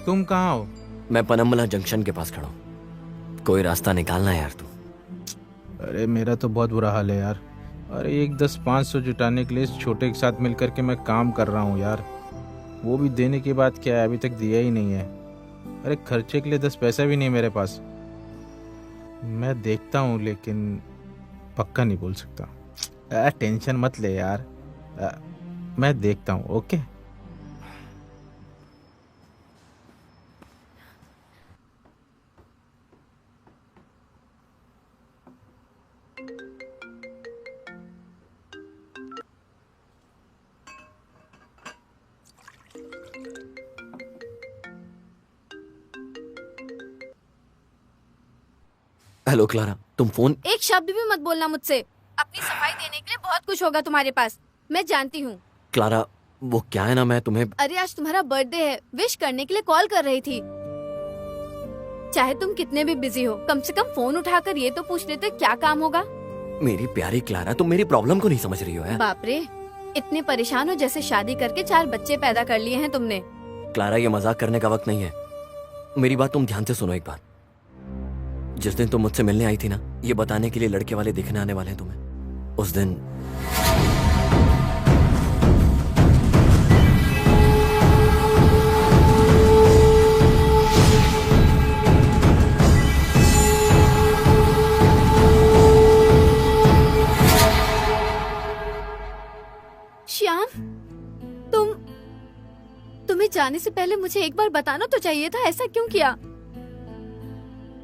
तुम कहाँ हो? मैं पनम्बला जंक्शन के पास खड़ा हूँ, कोई रास्ता निकालना है यार तू। अरे मेरा तो बहुत बुरा हाल है यार। अरे एक 10-500 जुटाने के लिए इस छोटे के साथ मिलकर के मैं काम कर रहा हूँ यार। वो भी देने के बाद क्या है, अभी तक दिया ही नहीं है। अरे खर्चे के लिए 10 पैसा भी नहीं मेरे पास। मैं देखता हूँ लेकिन पक्का नहीं बोल सकता। टेंशन मत ले यार, मैं देखता हूँ। ओके। हेलो क्लारा, तुम फोन। एक शब्द भी मत बोलना मुझसे। अपनी सफाई देने के लिए बहुत कुछ होगा तुम्हारे पास, मैं जानती हूँ। क्लारा, वो क्या है ना, मैं तुम्हें। अरे आज तुम्हारा बर्थडे है, विश करने के लिए कॉल कर रही थी। चाहे तुम कितने भी बिजी हो, कम से कम फोन उठाकर ये तो पूछ लेते क्या काम होगा। मेरी प्यारी क्लारा, तुम मेरी प्रॉब्लम को नहीं समझ रही हो यार। बाप रे, इतने परेशान हो जैसे शादी करके 4 बच्चे पैदा कर लिए हैं तुमने। क्लारा, ये मजाक करने का वक्त नहीं है। मेरी बात तुम ध्यान से सुनो एक बार। जिस दिन तुम मुझसे मिलने आई थी ना, ये बताने के लिए लड़के वाले दिखने आने वाले हैं तुम्हें, उस दिन श्याम, तुम्हें जाने से पहले मुझे एक बार बताना तो चाहिए था, ऐसा क्यों किया?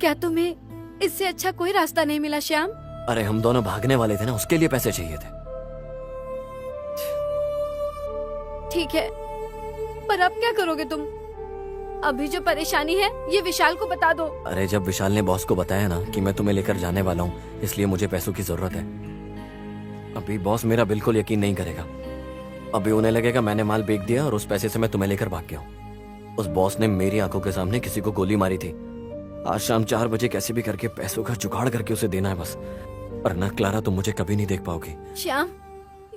क्या तुम्हें इससे अच्छा कोई रास्ता नहीं मिला श्याम? अरे हम दोनों भागने वाले थे ना, उसके लिए पैसे चाहिए थे। ठीक है, पर अब क्या करोगे तुम? अभी जो परेशानी है ये विशाल को बता दो। अरे जब विशाल ने बॉस को बताया ना कि मैं तुम्हें लेकर जाने वाला हूँ, इसलिए मुझे पैसों की जरूरत है। अभी बॉस मेरा बिल्कुल यकीन नहीं करेगा। अभी उन्हें लगेगा मैंने माल बेच दिया और उस पैसे से मैं तुम्हें लेकर भाग गया हूँ। उस बॉस ने मेरी आंखों के सामने किसी को गोली मारी थी। आज शाम 4 बजे कैसे भी करके पैसों का जुगाड़ करके उसे देना है बस, वरना क्लारा तुम मुझे कभी नहीं देख पाओगी। श्याम,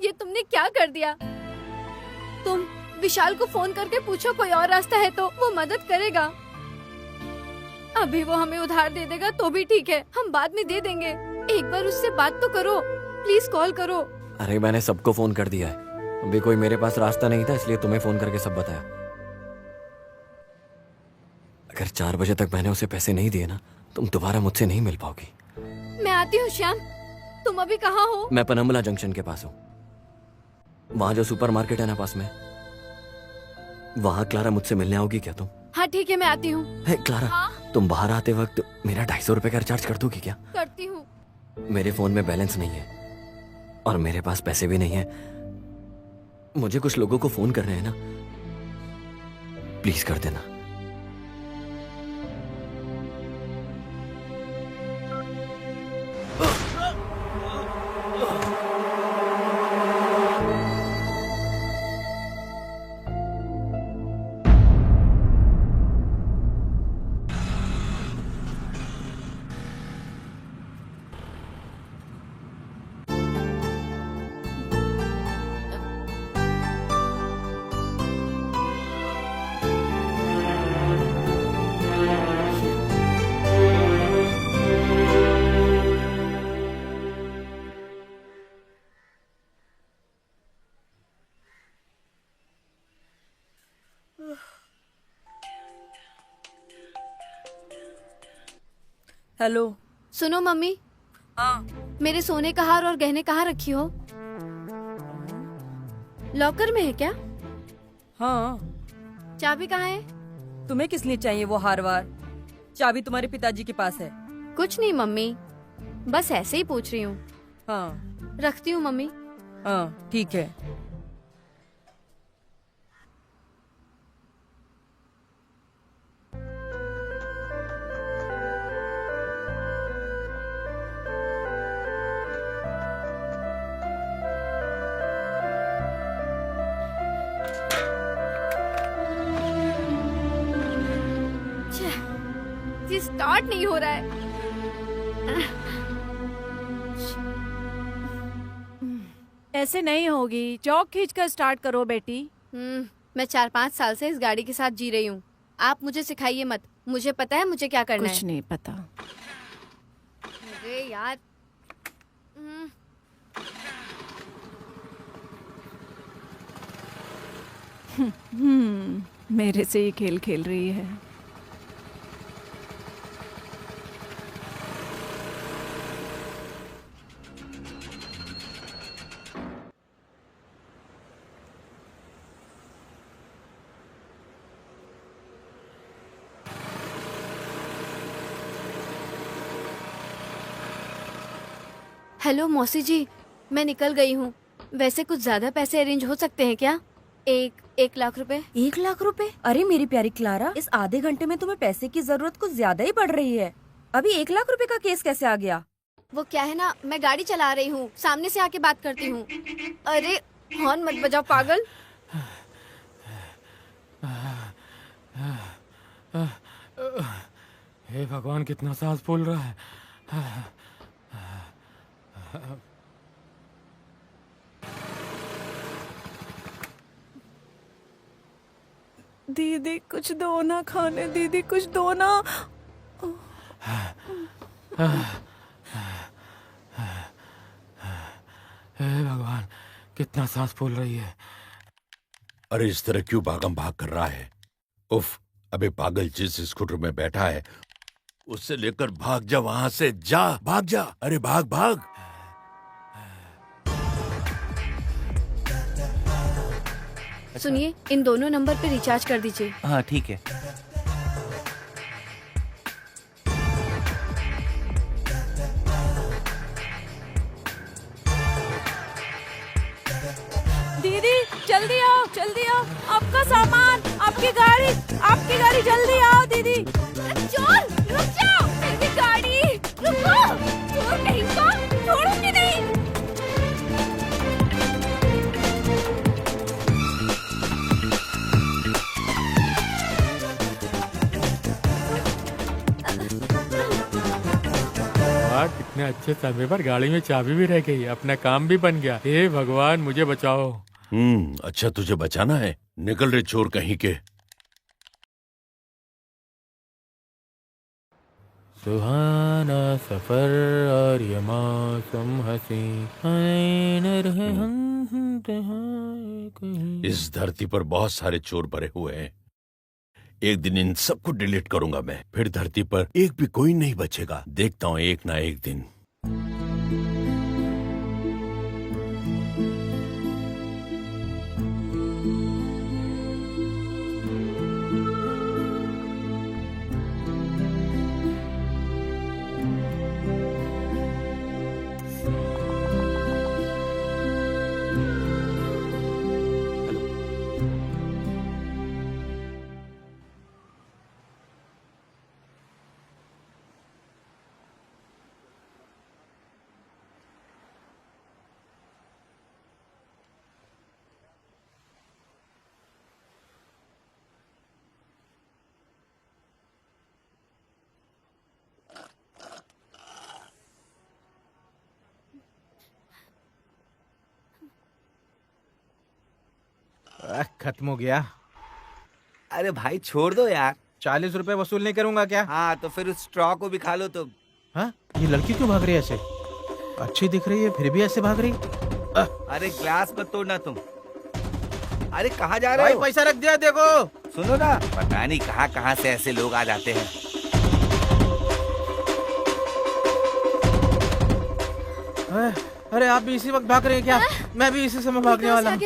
ये तुमने क्या कर दिया? तुम विशाल को फोन करके पूछो कोई और रास्ता है तो वो मदद करेगा। अभी वो हमें उधार दे देगा तो भी ठीक है, हम बाद में दे देंगे। एक बार उससे बात तो करो, प्लीज कॉल करो। अरे मैंने सबको फोन कर दिया है, अभी कोई मेरे पास रास्ता नहीं था, इसलिए तुम्हें फोन करके सब बताया। अगर 4 बजे तक मैंने उसे पैसे नहीं दिए ना, तुम दोबारा मुझसे नहीं मिल पाओगी। मैं आती हूँ श्याम, तुम अभी कहाँ हो? मैं पनम्बला जंक्शन के पास हूँ, वहाँ जो सुपरमार्केट है ना पास में, वहाँ। क्लारा, मुझसे मिलने आओगी क्या तुम? हाँ ठीक है, मैं आती हूँ। क्लारा, हाँ? तुम बाहर आते वक्त मेरा 250 रुपए का रिचार्ज कर दोगी क्या? करती हूँ। मेरे फोन में बैलेंस नहीं है और मेरे पास पैसे भी नहीं है। मुझे कुछ लोगों को फोन करने हैं ना, प्लीज कर देना। हेलो। सुनो मम्मी। हाँ। मेरे सोने का हार और गहने कहाँ रखी हो? लॉकर में है क्या? हाँ। चाबी कहाँ है? तुम्हें किस लिए चाहिए वो हार वार? चाबी तुम्हारे पिताजी के पास है। कुछ नहीं मम्मी, बस ऐसे ही पूछ रही हूँ। हाँ रखती हूँ मम्मी। हाँ ठीक है। ये स्टार्ट नहीं हो रहा है। ऐसे नहीं होगी, चौक खींच कर स्टार्ट करो बेटी। मैं 4-5 साल से इस गाड़ी के साथ जी रही हूँ। आप मुझे सिखाइए मत, मुझे पता है मुझे क्या करना है। कुछ नहीं पता। अरे यार। मेरे से ही खेल खेल रही है। हेलो मौसी जी, मैं निकल गई हूँ। वैसे कुछ ज्यादा पैसे अरेंज हो सकते हैं क्या? 1 लाख रुपए। 1 लाख रुपए? अरे मेरी प्यारी क्लारा, इस आधे घंटे में तुम्हें पैसे की जरूरत कुछ ज्यादा ही पड़ रही है। अभी 1 लाख रुपए का केस कैसे आ गया? वो क्या है ना, मैं गाड़ी चला रही हूँ, सामने से आके बात करती हूँ। अरे हॉर्न मत बजाओ पागल। हे भगवान, कितना सांस फूल रहा है। दीदी कुछ दो ना खाने, दीदी कुछ दो ना। हे भगवान, कितना सांस फूल रही है। अरे इस तरह क्यों भागम भाग कर रहा है? उफ, अबे पागल, जिस स्कूटर में बैठा है उससे लेकर भाग जा, वहां से जा, भाग जा। अरे भाग भाग। सुनिए, इन दोनों नंबर पे रिचार्ज कर दीजिए। हाँ ठीक है। दीदी जल्दी आओ, जल्दी आओ, आपका सामान, आपकी गाड़ी जल्दी आओ दीदी। चोर रुक जाओ, मेरी गाड़ी रुको। चोर कहीं का, छोड़ूंगी नहीं। कितने अच्छे समय पर गाड़ी में चाबी भी रह गई, अपना काम भी बन गया। हे भगवान, मुझे बचाओ। अच्छा तुझे बचाना है? निकल रे चोर कहीं के। सुहाना सफर और ये मौसम हसी, आए न रहे हम कहीं। इस धरती पर बहुत सारे चोर भरे हुए हैं। एक दिन इन सबको डिलीट करूंगा मैं, फिर धरती पर एक भी कोई नहीं बचेगा। देखता हूँ एक ना एक दिन। खत्म हो गया। अरे भाई छोड़ दो यार। 40 रुपए वसूल नहीं करूंगा क्या? हाँ तो फिर उस स्ट्रॉ को भी खा लो तुम। हाँ, ये लड़की क्यों भाग रही है ऐसे? अच्छी दिख रही है फिर भी ऐसे भाग रही। अरे ग्लास मत तोड़ना तुम। अरे कहाँ जा रहे हो? पैसा रख दिया देखो। सुनो ना, पता नहीं कहाँ कहाँ से ऐसे लोग आ जाते हैं। अरे आप भी इसी वक्त भाग रहे हैं क्या? मैं भी इसी समय भागने वाला हूँ।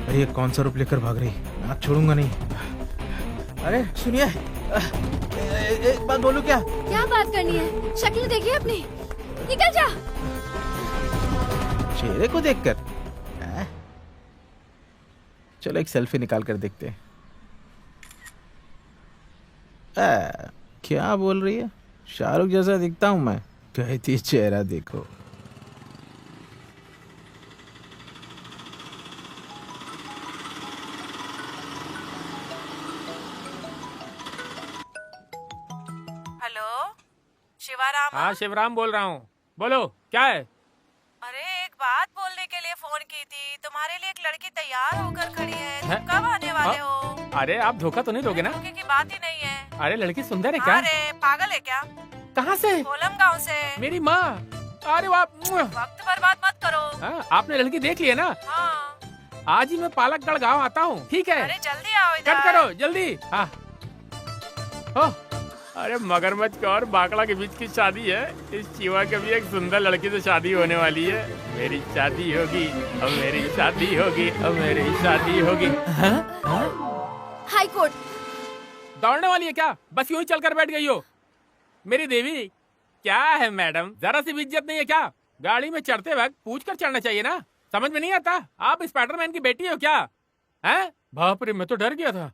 अरे ये कौन सा रूप लेकर भाग रही, मैं आज छोड़ूंगा नहीं। अरे सुनिए, एक बात बोलूं क्या? क्या बात करनी है? शक्ल देखिए अपनी, निकल जा। चेहरे को देखकर? चलो एक सेल्फी निकाल कर देखते हैं। क्या बोल रही है? शाहरुख जैसा दिखता हूं मैं? कहती चेहरा देखो। हेलो, शिवाराम। हाँ शिवराम बोल रहा हूँ, बोलो क्या है? अरे एक बात बोलने के लिए फोन की थी। तुम्हारे लिए एक लड़की तैयार होकर खड़ी है, तुम कब आने वाले हो? अरे आप धोखा तो नहीं दोगे ना? धोखे की बात ही नहीं है। अरे लड़की सुंदर है क्या? अरे पागल है क्या? कहाँ से? कोलम गांव से। मेरी माँ। अरे वाह, वक्त बर्बाद मत करो। हाँ, आपने लड़की देख ली है ना? हाँ। आज ही मैं पालकगढ़ गाँव आता हूँ, ठीक है? अरे जल्दी आओ इधर। कट करो जल्दी। हाँ हो। अरे मगरमच्छ का और बाकड़ा के बीच की शादी है। इस चीवा के भी एक सुंदर लड़की से शादी होने वाली है। मेरी शादी होगी, अब मेरी शादी होगी, अब मेरी शादी होगी। High court. दौड़ने वाली है क्या? बस यूं ही चलकर बैठ गई हो? मेरी देवी क्या है मैडम, जरा सी भी इज्जत नहीं है क्या? गाड़ी में चढ़ते वक्त पूछ कर चढ़ना चाहिए ना। समझ में नहीं आता? आप स्पाइडरमैन की बेटी हो क्या? हैं? बाप रे, मैं तो डर गया था।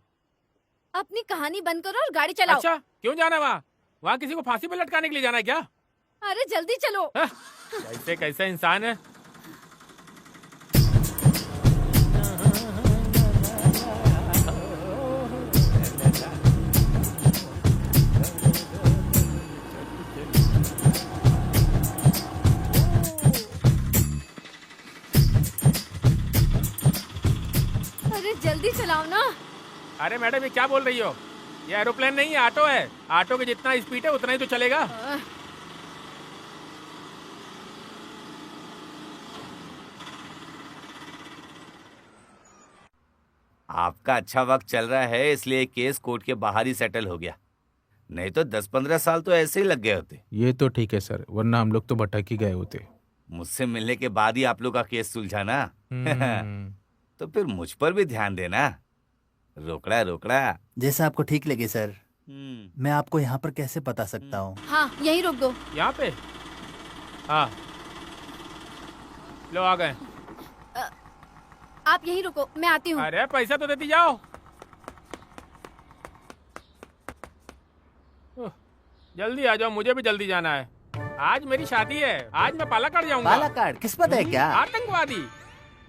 अपनी कहानी बंद करो और गाड़ी चलाओ। अच्छा, क्यों जाना वहाँ? वहाँ किसी को फांसी पे लटकाने के लिए जाना है क्या? अरे जल्दी चलो। कैसे कैसा इंसान है। अरे जल्दी चलाओ ना। अरे मैडम ये क्या बोल रही हो? ये एरोप्लेन नहीं है, ऑटो है। ऑटो के जितना स्पीड है उतना ही तो चलेगा। आपका अच्छा वक्त चल रहा है इसलिए केस कोर्ट के बाहर ही सेटल हो गया, नहीं तो 10-15 साल तो ऐसे ही लग गए होते। ये तो ठीक है सर, वरना हम लोग तो भटक ही गए होते। मुझसे मिलने के बाद ही आप लोग का केस सुलझाना। तो फिर मुझ पर भी ध्यान देना। रोकड़ा रोकड़ा। जैसा आपको ठीक लगे सर। मैं आपको यहाँ पर कैसे बता सकता हूँ? हाँ यहीं रोक दो। यहाँ पे? हाँ लो आ गए। आप यहीं रुको, मैं आती हूँ। अरे पैसा तो देती जाओ। जल्दी आ जाओ, मुझे भी जल्दी जाना है। आज मेरी शादी है, आज मैं पालकगढ़ जाऊंगा। पालकगढ़? किस्मत है क्या? आतंकवादी।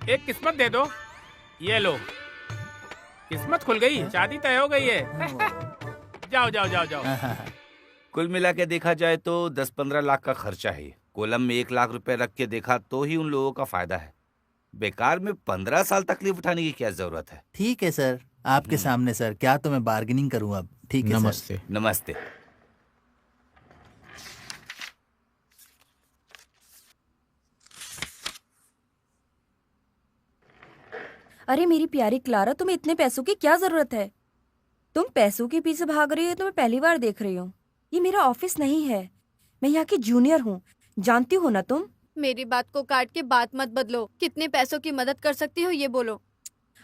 एक किस्मत दे दो। ये लो, किस्मत खुल गई, शादी तय हो गई है। जाओ जाओ जाओ जाओ। कुल मिला के देखा जाए तो 10-15 लाख का खर्चा है। कोलम में 1 लाख रुपए रख के देखा तो ही उन लोगों का फायदा है। बेकार में 15 साल तकलीफ उठाने की क्या जरूरत है? ठीक है सर, आपके सामने सर, क्या तो मैं बार्गेनिंग करूँ अब? ठीक है नमस्ते। सर। नमस्ते। अरे मेरी प्यारी क्लारा, तुम्हें इतने पैसों की क्या जरूरत है? तुम पैसों के पीछे भाग रही हो तो मैं पहली बार देख रही हूँ। ये मेरा ऑफिस नहीं है, मैं यहाँ की जूनियर हूँ, जानती हो ना तुम? मेरी बात को काट के बात मत बदलो। कितने पैसों की मदद कर सकती हो ये बोलो।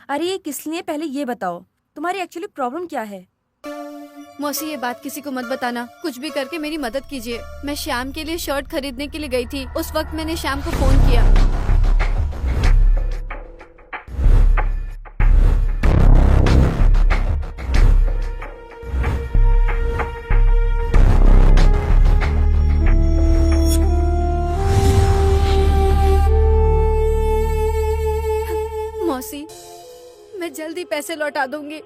अरे ये किस लिए, पहले ये बताओ तुम्हारी एक्चुअली प्रॉब्लम क्या है? मौसी ये बात किसी को मत बताना। कुछ भी करके मेरी मदद कीजिए। मैं श्याम के लिए शर्ट खरीदने के लिए गई थी। उस वक्त मैंने श्याम को फोन किया। मौसी मैं जल्दी पैसे लौटा दूंगी।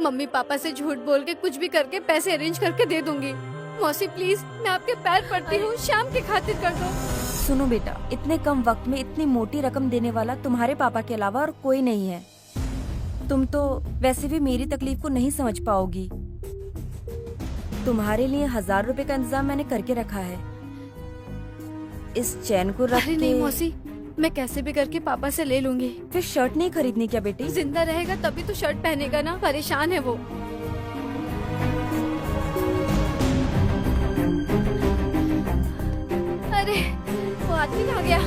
मम्मी पापा से झूठ बोल के कुछ भी करके पैसे अरेंज करके दे दूंगी। मौसी प्लीज, मैं आपके पैर पड़ती हूँ, शाम की खातिर कर दो। सुनो बेटा, इतने कम वक्त में इतनी मोटी रकम देने वाला तुम्हारे पापा के अलावा और कोई नहीं है। तुम तो वैसे भी मेरी तकलीफ को नहीं समझ पाओगी। तुम्हारे लिए 1000 रुपए का इंतजाम मैंने करके रखा है। इस चैन को रख अरे के... नहीं मौसी, मैं कैसे भी करके पापा से ले लूंगी। फिर शर्ट नहीं खरीदनी क्या बेटी? जिंदा रहेगा तभी तो शर्ट पहनेगा ना, परेशान है वो। अरे वो आदमी आ गया।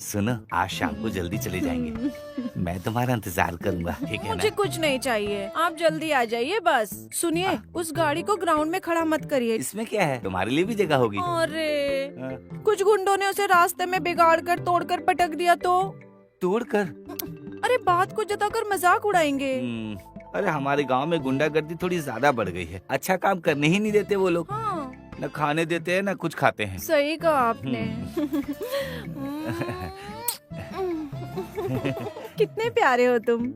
सुनो, आज शाम को जल्दी चले जाएंगे। मैं तुम्हारा इंतजार करूंगा, ठीक है मुझे ना? कुछ नहीं चाहिए, आप जल्दी आ जाइए बस। सुनिए, उस गाड़ी को ग्राउंड में खड़ा मत करिए। इसमें क्या है, तुम्हारे लिए भी जगह होगी। अरे हाँ। कुछ गुंडों ने उसे रास्ते में बिगाड़ कर तोड़कर पटक दिया तो? तोड़कर? अरे बात को जताकर मजाक उड़ाएंगे। अरे हमारे गांव में गुंडागर्दी थोड़ी ज्यादा बढ़ गई है। अच्छा काम करने ही नहीं देते वो लोग। हाँ। न खाने देते हैं न कुछ खाते हैं। सही कहा आपने। कितने प्यारे हो तुम।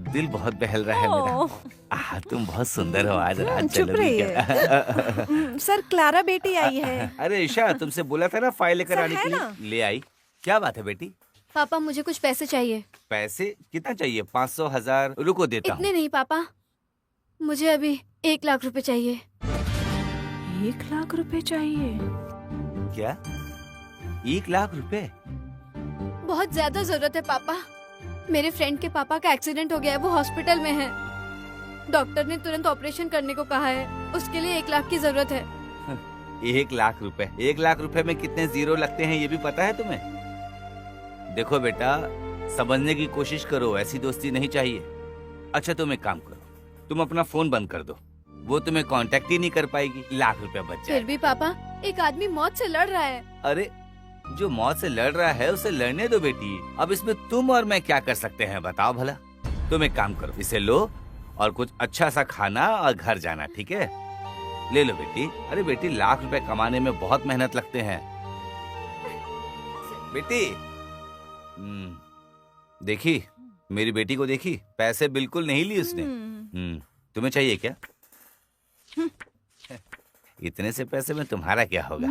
दिल बहुत बहल रहा है मेरा। तुम बहुत सुंदर हो आज। रात चुप चलोगी रहिए। क्या? सर, क्लारा बेटी आई है। अरे ईशा, तुमसे बोला था ना फाइल लेकर सर, आने है के लिए। ना? ले आई। क्या बात है बेटी? पापा मुझे कुछ पैसे चाहिए। पैसे कितना चाहिए? 500, 1000? रुको देता हूँ। इतने नहीं पापा, मुझे अभी 1 लाख रुपए चाहिए। 1 लाख रुपए चाहिए? क्या 1 लाख रुपए? बहुत ज्यादा जरूरत है पापा। मेरे फ्रेंड के पापा का एक्सीडेंट हो गया है, वो हॉस्पिटल में है। डॉक्टर ने तुरंत ऑपरेशन करने को कहा है, उसके लिए 1 लाख की जरूरत है। 1 लाख रुपए? 1 लाख रुपए में कितने जीरो लगते हैं ये भी पता है तुम्हें? देखो बेटा, समझने की कोशिश करो, ऐसी दोस्ती नहीं चाहिए। अच्छा तुम एक काम करो, तुम अपना फोन बंद कर दो, वो तुम्हें कांटेक्ट ही नहीं कर पाएगी। 1 लाख रुपया बच जाए। फिर भी पापा, एक आदमी मौत से लड़ रहा है। अरे जो मौत से लड़ रहा है उसे लड़ने दो बेटी। अब इसमें तुम और मैं क्या कर सकते हैं बताओ भला? तुम एक काम करो, इसे लो और कुछ अच्छा सा खाना और घर जाना, ठीक है? ले लो बेटी। अरे बेटी, 1 लाख रुपए कमाने में बहुत मेहनत लगते हैं बेटी। देखी मेरी बेटी को, देखी पैसे बिल्कुल नहीं ली उसने। तुम्हें चाहिए क्या? इतने से पैसे में तुम्हारा क्या होगा?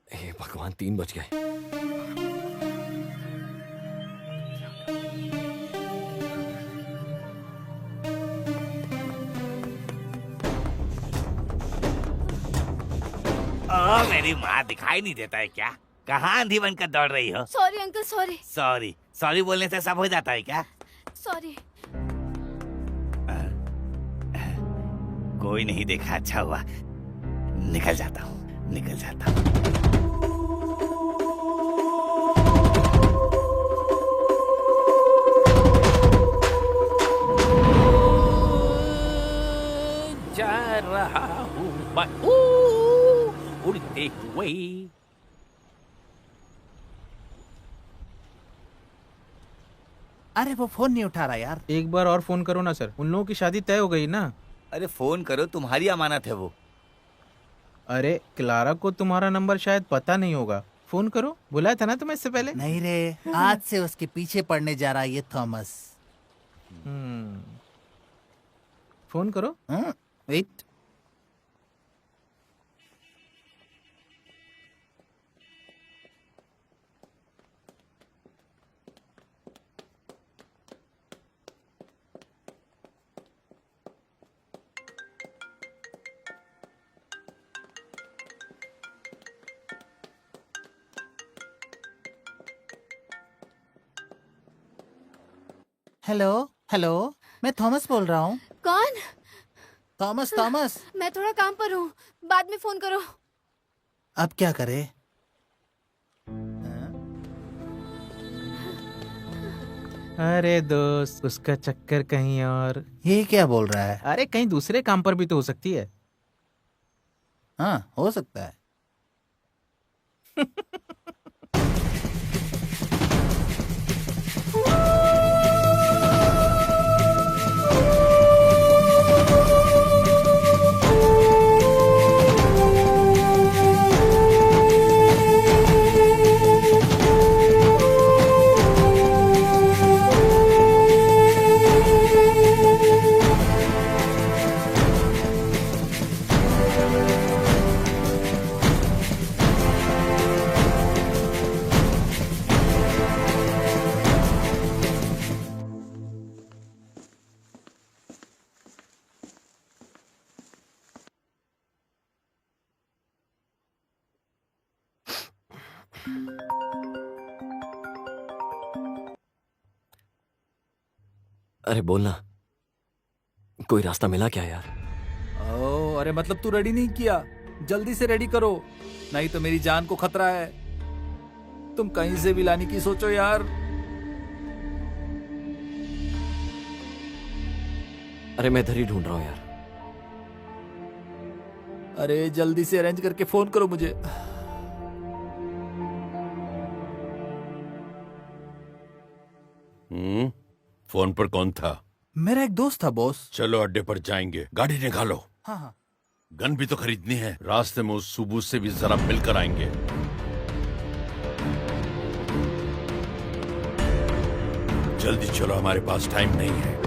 हे भगवान, 3 बज गए। मेरी माँ, दिखाई नहीं देता है क्या? कहाँ अंधी बनकर दौड़ रही हो? Sorry uncle, sorry. Sorry? Sorry बोलने से सब हो जाता है क्या? सॉरी। कोई नहीं देखा, अच्छा हुआ। निकल जाता हूँ, निकल जाता हूँ। जा रहा हूँ मैं उड़ते हुए। अरे वो फोन नहीं उठा रहा यार। एक बार और फोन करो ना सर, उन लोगों की शादी तय हो गई ना। अरे फोन करो, तुम्हारी अमानत है वो। अरे क्लारा को तुम्हारा नंबर शायद पता नहीं होगा, फोन करो। बुलाया था ना तुम्हें इससे पहले। नहीं रे, आज से उसके पीछे पड़ने जा रहा है ये थॉमस। फोन करो। वेट। हेलो हेलो, मैं थॉमस बोल रहा हूँ। कौन? Thomas Thomas. मैं थोड़ा काम पर हूँ, बाद में फोन करो। अब क्या करे? अरे दोस्त, उसका चक्कर कहीं और। ये क्या बोल रहा है? अरे कहीं दूसरे काम पर भी तो हो सकती है। हाँ, हो सकता है। अरे बोलना, कोई रास्ता मिला क्या यार? ओ, अरे मतलब तू रेडी नहीं किया? जल्दी से रेडी करो, नहीं तो मेरी जान को खतरा है। तुम कहीं से भी लाने की सोचो यार। अरे मैं इधर ही ढूंढ रहा हूं यार। अरे जल्दी से अरेंज करके फोन करो मुझे। फोन पर कौन था? मेरा एक दोस्त था बॉस। चलो अड्डे पर जाएंगे, गाड़ी निकालो। हाँ हाँ। गन भी तो खरीदनी है, रास्ते में उस सुबह से भी जरा मिलकर आएंगे। जल्दी चलो, हमारे पास टाइम नहीं है।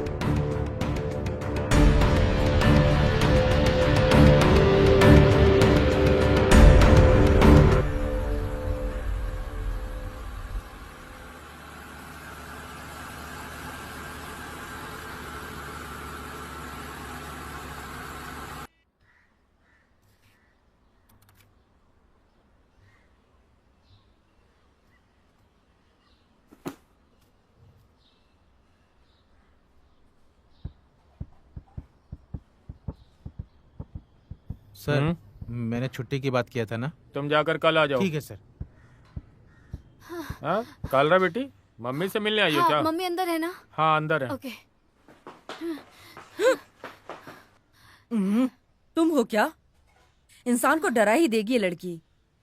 सर, मैंने छुट्टी की बात किया था ना? तुम जाकर कल आ जाओ। ठीक है सर। हाँ, कालरा बेटी, मम्मी से मिलने आई हो क्या? मम्मी अंदर है ना? हाँ अंदर है। ओके। तुम हो क्या? इंसान को डरा ही देगी ये लड़की।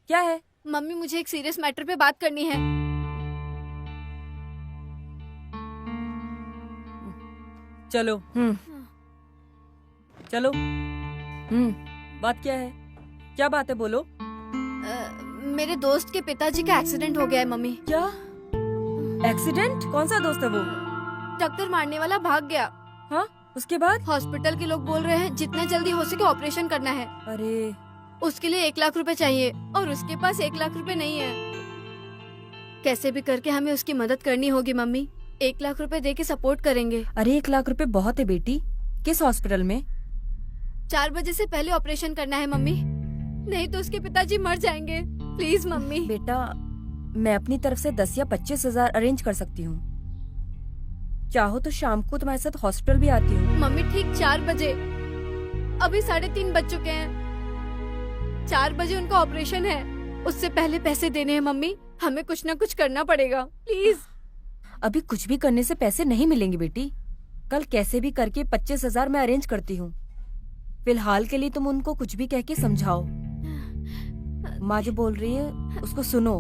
क्या है? मम्मी मुझे एक सीरियस मैटर पे बात करनी है। चलो। चलो। बात क्या है? क्या बात है, बोलो। मेरे दोस्त के पिताजी का एक्सीडेंट हो गया है मम्मी। क्या एक्सीडेंट? कौन सा दोस्त है वो? टक्कर मारने वाला भाग गया। हाँ, उसके बाद? हॉस्पिटल के लोग बोल रहे हैं जितना जल्दी हो सके ऑपरेशन करना है। अरे, उसके लिए 1 लाख रुपए चाहिए और उसके पास 1 लाख रुपए नहीं है। कैसे भी करके हमें उसकी मदद करनी होगी मम्मी। 1 लाख रुपए दे के सपोर्ट करेंगे। अरे 1 लाख रुपए बहुत है बेटी। किस हॉस्पिटल में? 4 बजे से पहले ऑपरेशन करना है मम्मी, नहीं तो उसके पिताजी मर जाएंगे। Please mummy. बेटा, मैं अपनी तरफ से 10 या 25 हजार अरेंज कर सकती हूँ। चाहो तो शाम को तुम्हारे साथ हॉस्पिटल भी आती हूँ। मम्मी ठीक 4 बजे। अभी 3:30 बज चुके हैं। 4 बजे उनका ऑपरेशन है, उससे पहले पैसे देने हैं मम्मी। हमें कुछ ना कुछ करना पड़ेगा, प्लीज। अभी कुछ भी करने से पैसे नहीं मिलेंगे बेटी। कल कैसे भी करके 25 हजार मैं अरेंज करती हूँ। फिलहाल के लिए तुम उनको कुछ भी कह के समझाओ। माँ जो बोल रही है उसको सुनो।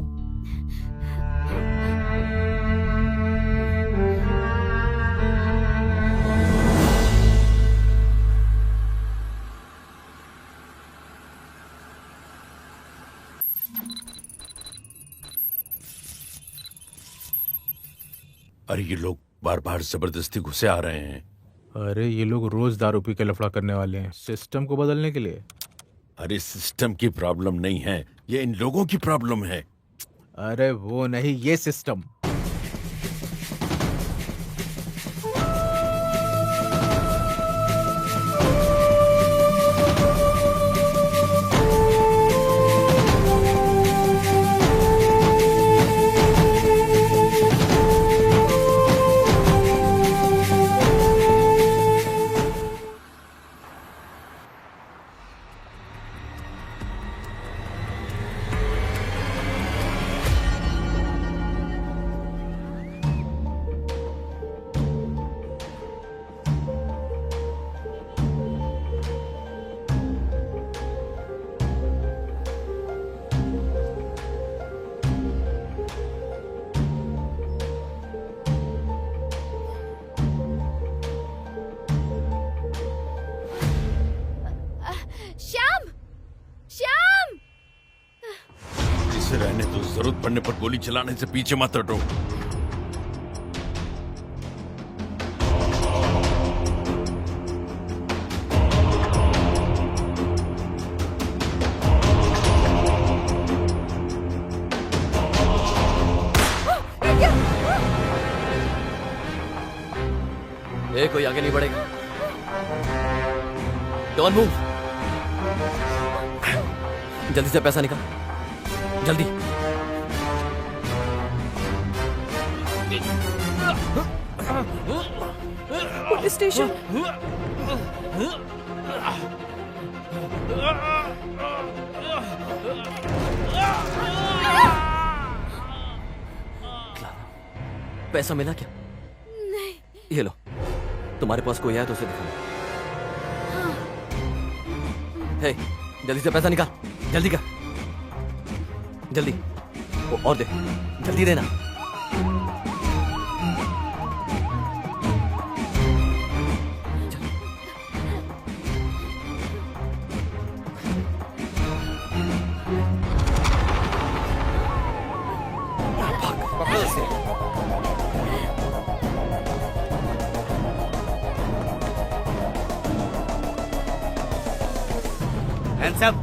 अरे ये लोग बार बार जबरदस्ती घुसे आ रहे हैं। अरे ये लोग रोज दारू पी के लफड़ा करने वाले हैं, सिस्टम को बदलने के लिए। अरे सिस्टम की प्रॉब्लम नहीं है, ये इन लोगों की प्रॉब्लम है। अरे वो नहीं, ये सिस्टम। रहने तो जरूरत पड़ने पर गोली चलाने से पीछे मत हटो। कोई आगे नहीं बढ़ेगा। Don't move. जल्दी से पैसा निकाल, जल्दी। Police station. पैसा मिला क्या? नहीं। ये लो, तुम्हारे पास कोई है तो उसे दिखाओ। हे, जल्दी से पैसा निकाल, जल्दी कर, जल्दी। और दे, जल्दी देना। Hands up.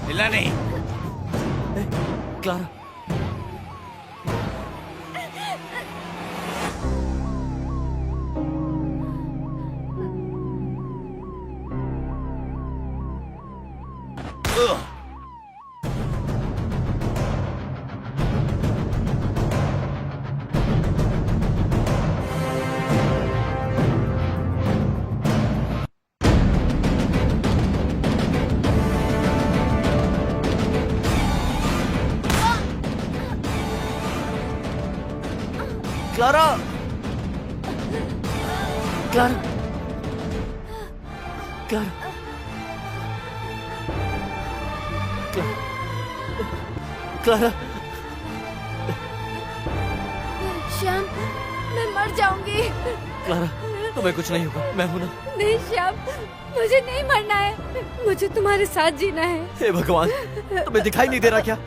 हिला नहीं। Clara, Clara, Clara, Clara, Clara. Shyam, मैं मर जाऊंगी। क्लारा, तुम्हें कुछ नहीं होगा, मैं हूं ना। नहीं श्याम, मुझे नहीं मरना है, मुझे तुम्हारे साथ जीना है। हे भगवान, तुम्हें दिखाई नहीं दे रहा क्या?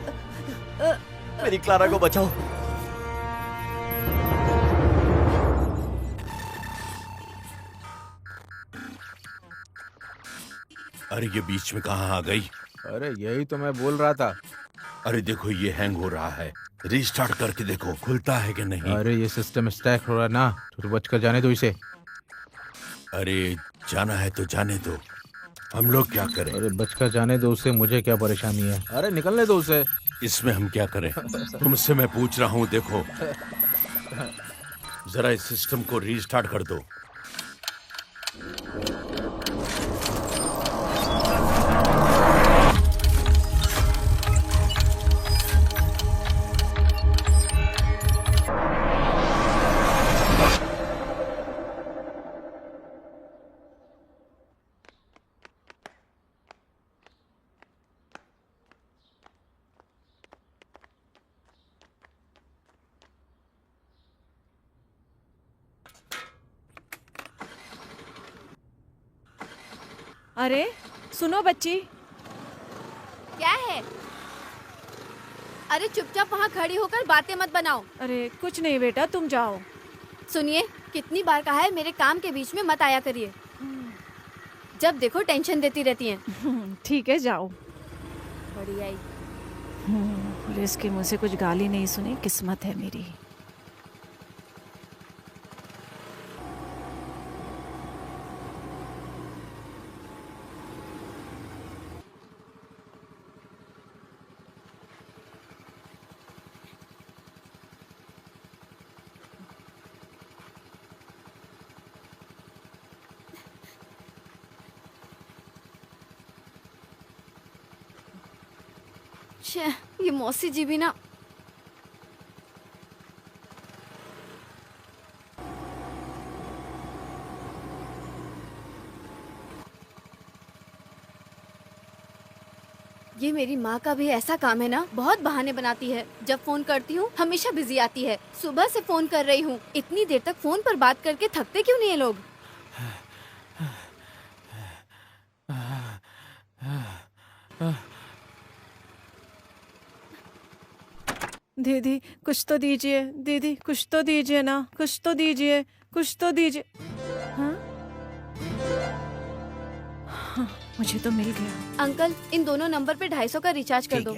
मेरी क्लारा को बचाओ। अरे ये बीच में कहाँ आ गई? अरे यही तो मैं बोल रहा था। अरे देखो ये हैंग हो रहा है, रीस्टार्ट करके देखो खुलता है कि नहीं। अरे ये सिस्टम स्टैक हो रहा है ना, तो बचकर जाने दो इसे। अरे जाना है तो जाने दो, हम लोग क्या करें? अरे बचकर जाने दो उसे, मुझे क्या परेशानी है। अरे निकलने दो उसे। इसमें हम क्या करें? तुमसे मैं पूछ रहा हूँ, देखो जरा इस सिस्टम को रीस्टार्ट कर दो। अरे सुनो बच्ची। क्या है? अरे चुपचाप वहाँ खड़ी होकर बातें मत बनाओ। अरे कुछ नहीं बेटा, तुम जाओ। सुनिए, कितनी बार कहा है मेरे काम के बीच में मत आया करिए। जब देखो टेंशन देती रहती हैं। ठीक है, जाओ। बढ़िया ही। पुलिस के मुंह से कुछ गाली नहीं सुनी, किस्मत है मेरी। ये मौसी जी भी ना। ये मेरी माँ का भी ऐसा काम है ना, बहुत बहाने बनाती है। जब फोन करती हूँ हमेशा बिजी आती है। सुबह से फोन कर रही हूँ, इतनी देर तक फोन पर बात करके थकते क्यों नहीं है लोग? दीदी कुछ तो दीजिए, दीदी कुछ तो दीजिए ना, कुछ तो दीजिए, कुछ तो दीजिए। हाँ? हाँ, मुझे तो मिल गया। अंकल, इन दोनों नंबर पे 250 का रिचार्ज कर दो।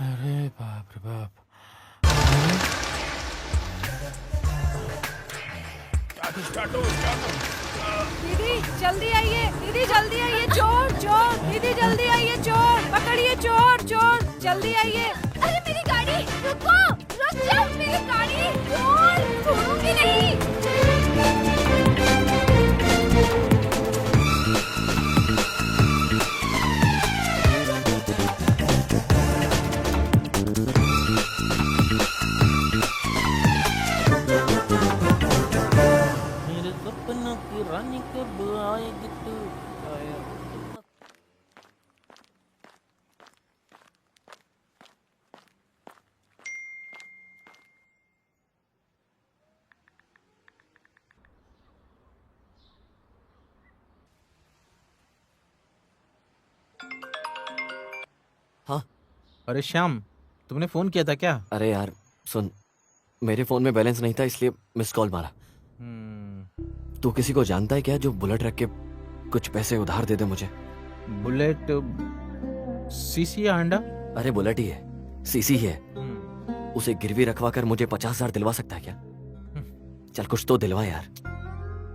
अरे बाप रे बाप। दीदी जल्दी आइए, दीदी जल्दी आइए, चोर चोर, दीदी जल्दी आइए, चोर पकड़िए, चोर चोर जल्दी आइए। अरे मेरी गाड़ी, रुको, रुक जाओ, मेरी गाड़ी, चोर, छोड़ूंगी नहीं। मेरे सपनों की रानी कब आएगी तू? हाँ। अरे श्याम, तुमने फोन किया था क्या? अरे यार सुन, मेरे फोन में बैलेंस नहीं था इसलिए मिस कॉल मारा। तू किसी को जानता है क्या जो बुलेट रख के कुछ पैसे उधार दे दे मुझे? बुलेट सीसी या हांडा? अरे बुलेट ही है, सीसी ही है। उसे गिरवी रखवा कर मुझे 50,000 दिलवा सकता है क्या? चल कुछ तो दिलवा यार,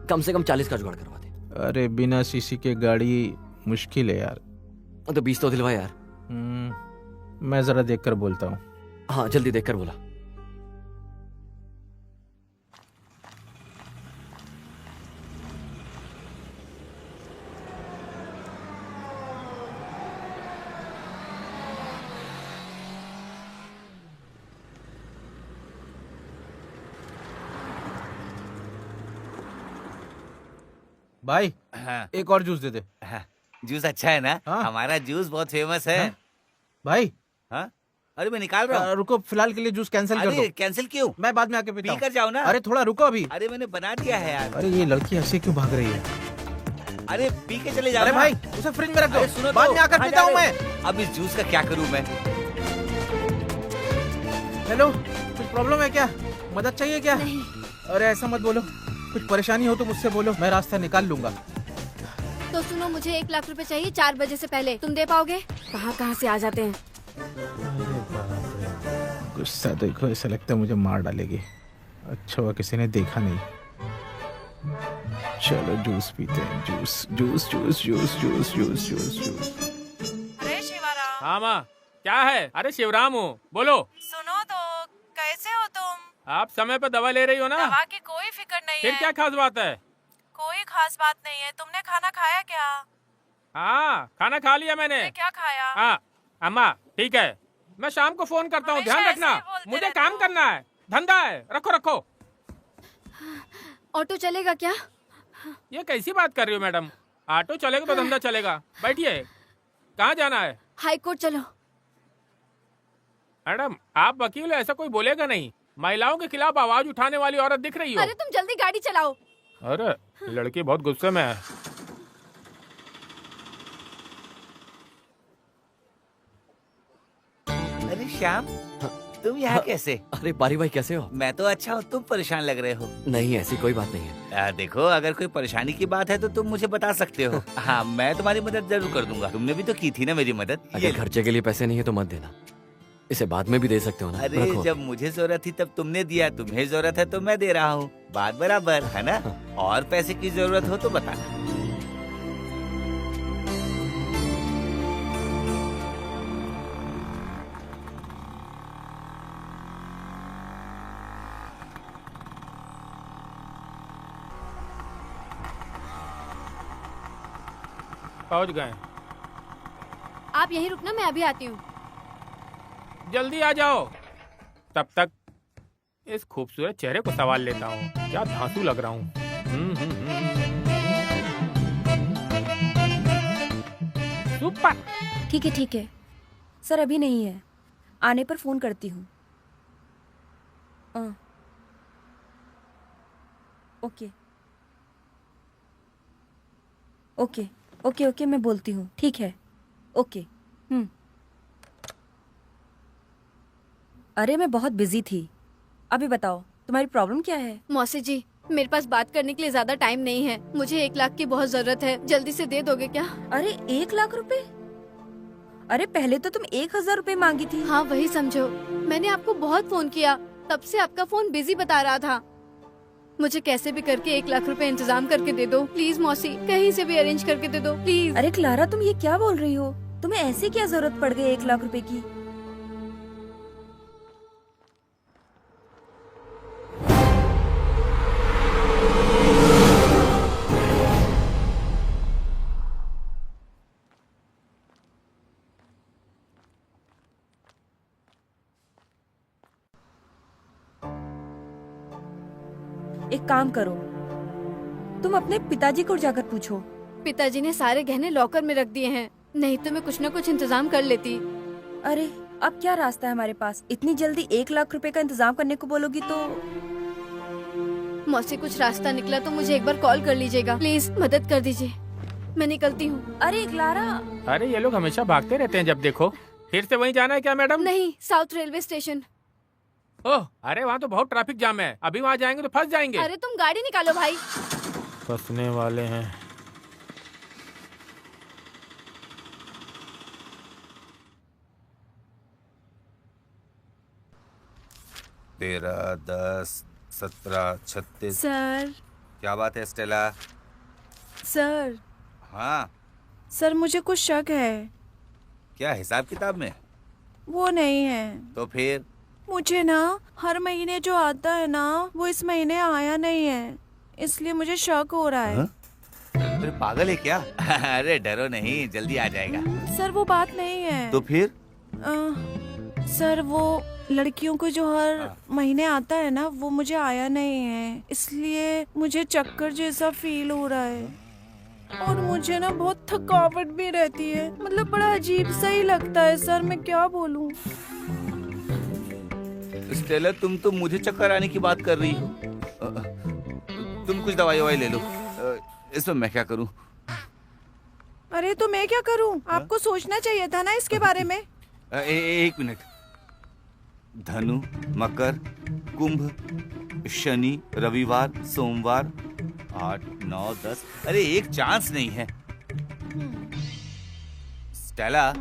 कम से कम 40 का जुगाड़ करवा दे। अरे बिना सीसी के गाड़ी मुश्किल है यार। तो 20 तो दिलवा यार। मैं जरा देखकर बोलता हूँ। हाँ जल्दी देखकर बोला। भाई हाँ। एक और जूस दे दे। हाँ, जूस अच्छा है ना? हाँ। हमारा जूस बहुत फेमस है। हाँ? भाई हाँ? अरे मैं निकाल रहा हूँ। रुको, फिलहाल के लिए जूस कैंसिल कर दो। अरे कैंसिल क्यों? मैं बाद में आके पीता पी हूँ। कर जाओ ना। अरे थोड़ा रुको अभी। अरे मैंने बना दिया है यार। अरे ये लड़की ऐसे क्यों भाग रही है? अरे पी के चले जाओ अरे ना। भाई उसे फ्रिज में रख अरे दो, सुनो बाद तो, में आकर कहाँ पीता जा हूँ रहे मैं। हो? अब इस जूस का क्या करूँ मैं? हेलो, कुछ प्रॉब्लम है क्या? मदद चाहिए क्या? नहीं। अरे ऐसा मत बोलो, कुछ परेशानी हो तो मुझसे बोलो, मैं रास्ता निकाल लूंगा। तो सुनो, मुझे 1 लाख रुपए चाहिए 4 बजे से पहले। तुम दे पाओगे? कहाँ कहाँ से आ जाते हैं। गुस्सा देखो, ऐसा लगता है मुझे मार डालेगी। अच्छा हुआ किसी ने देखा नहीं। चलो जूस पीते हैं। Juice juice juice juice juice juice juice juice. अरे शिवाराम। हाँ माँ, क्या है? अरे शिवराम हूँ, बोलो। सुनो तो, कैसे हो तुम? आप समय पर दवा ले रही हो ना? दवा की कोई फिक्र नहीं फिर है। क्या खास बात है? कोई खास बात नहीं है। तुमने खाना खाया क्या? हाँ खाना खा लिया मैंने। क्या खाया? हाँ अम्मा ठीक है, मैं शाम को फोन करता हूँ, ध्यान रखना। मुझे काम करना है, धंधा है। रखो रखो। ऑटो चलेगा क्या? ये कैसी बात कर रही हो मैडम? ऑटो चलेगा तो धंधा चलेगा। बैठिए। कहाँ जाना है? हाई कोर्ट चलो। मैडम आप वकील हो, ऐसा कोई बोलेगा नहीं। महिलाओं के खिलाफ आवाज उठाने वाली औरत दिख रही हो। अरे तुम जल्दी गाड़ी चलाओ। अरे लड़की बहुत गुस्से में है। अरे श्याम, तुम यहाँ कैसे? अरे बारी भाई कैसे हो? मैं तो अच्छा हूँ, तुम परेशान लग रहे हो। नहीं ऐसी कोई बात नहीं है। देखो, अगर कोई परेशानी की बात है तो तुम मुझे बता सकते हो। हाँ, मैं तुम्हारी मदद जरूर कर दूंगा। तुमने भी तो की थी ना मेरी मदद। अगर खर्चे के लिए पैसे नहीं है तो मत देना, इसे बाद में भी दे सकते हो ना। अरे रखो। जब मुझे जरूरत थी तब तुमने दिया, तुम्हें जरूरत है तो मैं दे रहा हूँ। बात बराबर है ना? और पैसे की जरूरत हो तो बताना। पहुंच गए। आप यहीं रुकना, मैं अभी आती हूँ। जल्दी आ जाओ। तब तक इस खूबसूरत चेहरे को सवाल लेता हूँ। क्या धांसू लग रहा हूँ। सुपर। ठीक है सर, अभी नहीं है, आने पर फोन करती हूँ। ओके ओके ओके ओके, मैं बोलती हूँ। ठीक है, ओके। अरे मैं बहुत बिजी थी। अभी बताओ तुम्हारी प्रॉब्लम क्या है? मौसी जी, मेरे पास बात करने के लिए ज्यादा टाइम नहीं है। मुझे 1 लाख की बहुत जरूरत है, जल्दी से दे दोगे क्या? अरे 1 लाख रुपए? अरे पहले तो तुम 1,000 रुपए मांगी थी। हाँ वही समझो। मैंने आपको बहुत फोन किया, तब से आपका फोन बिजी बता रहा था। मुझे कैसे भी करके 1 लाख रुपए इंतजाम करके दे दो प्लीज मौसी, कहीं से भी अरेंज करके दे दो प्लीज। अरे क्लारा, तुम ये क्या बोल रही हो? तुम्हें ऐसे क्या जरूरत पड़ गई 1 लाख रुपए की? एक काम करो, तुम अपने पिताजी को जाकर पूछो। पिताजी ने सारे गहने लॉकर में रख दिए हैं, नहीं तो मैं कुछ न कुछ इंतजाम कर लेती। अरे अब क्या रास्ता है हमारे पास? इतनी जल्दी 1 लाख रुपए का इंतजाम करने को बोलोगी तो? मौसी कुछ रास्ता निकला तो मुझे एक बार कॉल कर लीजिएगा प्लीज, मदद कर दीजिए, मैं निकलती हूँ। अरे क्लारा। अरे ये लोग हमेशा भागते रहते हैं जब देखो। फिर से वहीं जाना है क्या मैडम? नहीं, साउथ रेलवे स्टेशन। ओह, अरे वहाँ तो बहुत ट्रैफिक जाम है, अभी वहाँ जाएंगे तो फंस जाएंगे। अरे तुम गाड़ी निकालो भाई। फंसने वाले हैं। तेरह, 10, 17, 36। सर। क्या बात है स्टेला? सर। हाँ सर, मुझे कुछ शक है। क्या हिसाब किताब में? वो नहीं है तो फिर? मुझे ना हर महीने जो आता है ना वो इस महीने आया नहीं है, इसलिए मुझे शक हो रहा है। अरे पागल है क्या? अरे डरो नहीं, जल्दी आ जाएगा। सर वो बात नहीं है। तो फिर? सर वो लड़कियों को जो हर महीने आता है ना वो मुझे आया नहीं है, इसलिए मुझे चक्कर जैसा फील हो रहा है और मुझे ना बहुत थकावट भी रहती है। मतलब बड़ा अजीब सा ही लगता है सर, मैं क्या बोलूं। स्टेला, तुम तो मुझे चक्कर आने की बात कर रही हो। तुम कुछ दवाई ववाई ले लो। इसमें मैं क्या करूं? अरे तो मैं क्या करूं? आपको सोचना चाहिए था ना इसके बारे में। एक मिनट। धनु, मकर, कुंभ, शनि, रविवार, सोमवार, 8, 9, 10। अरे एक चांस नहीं है। स्टेला,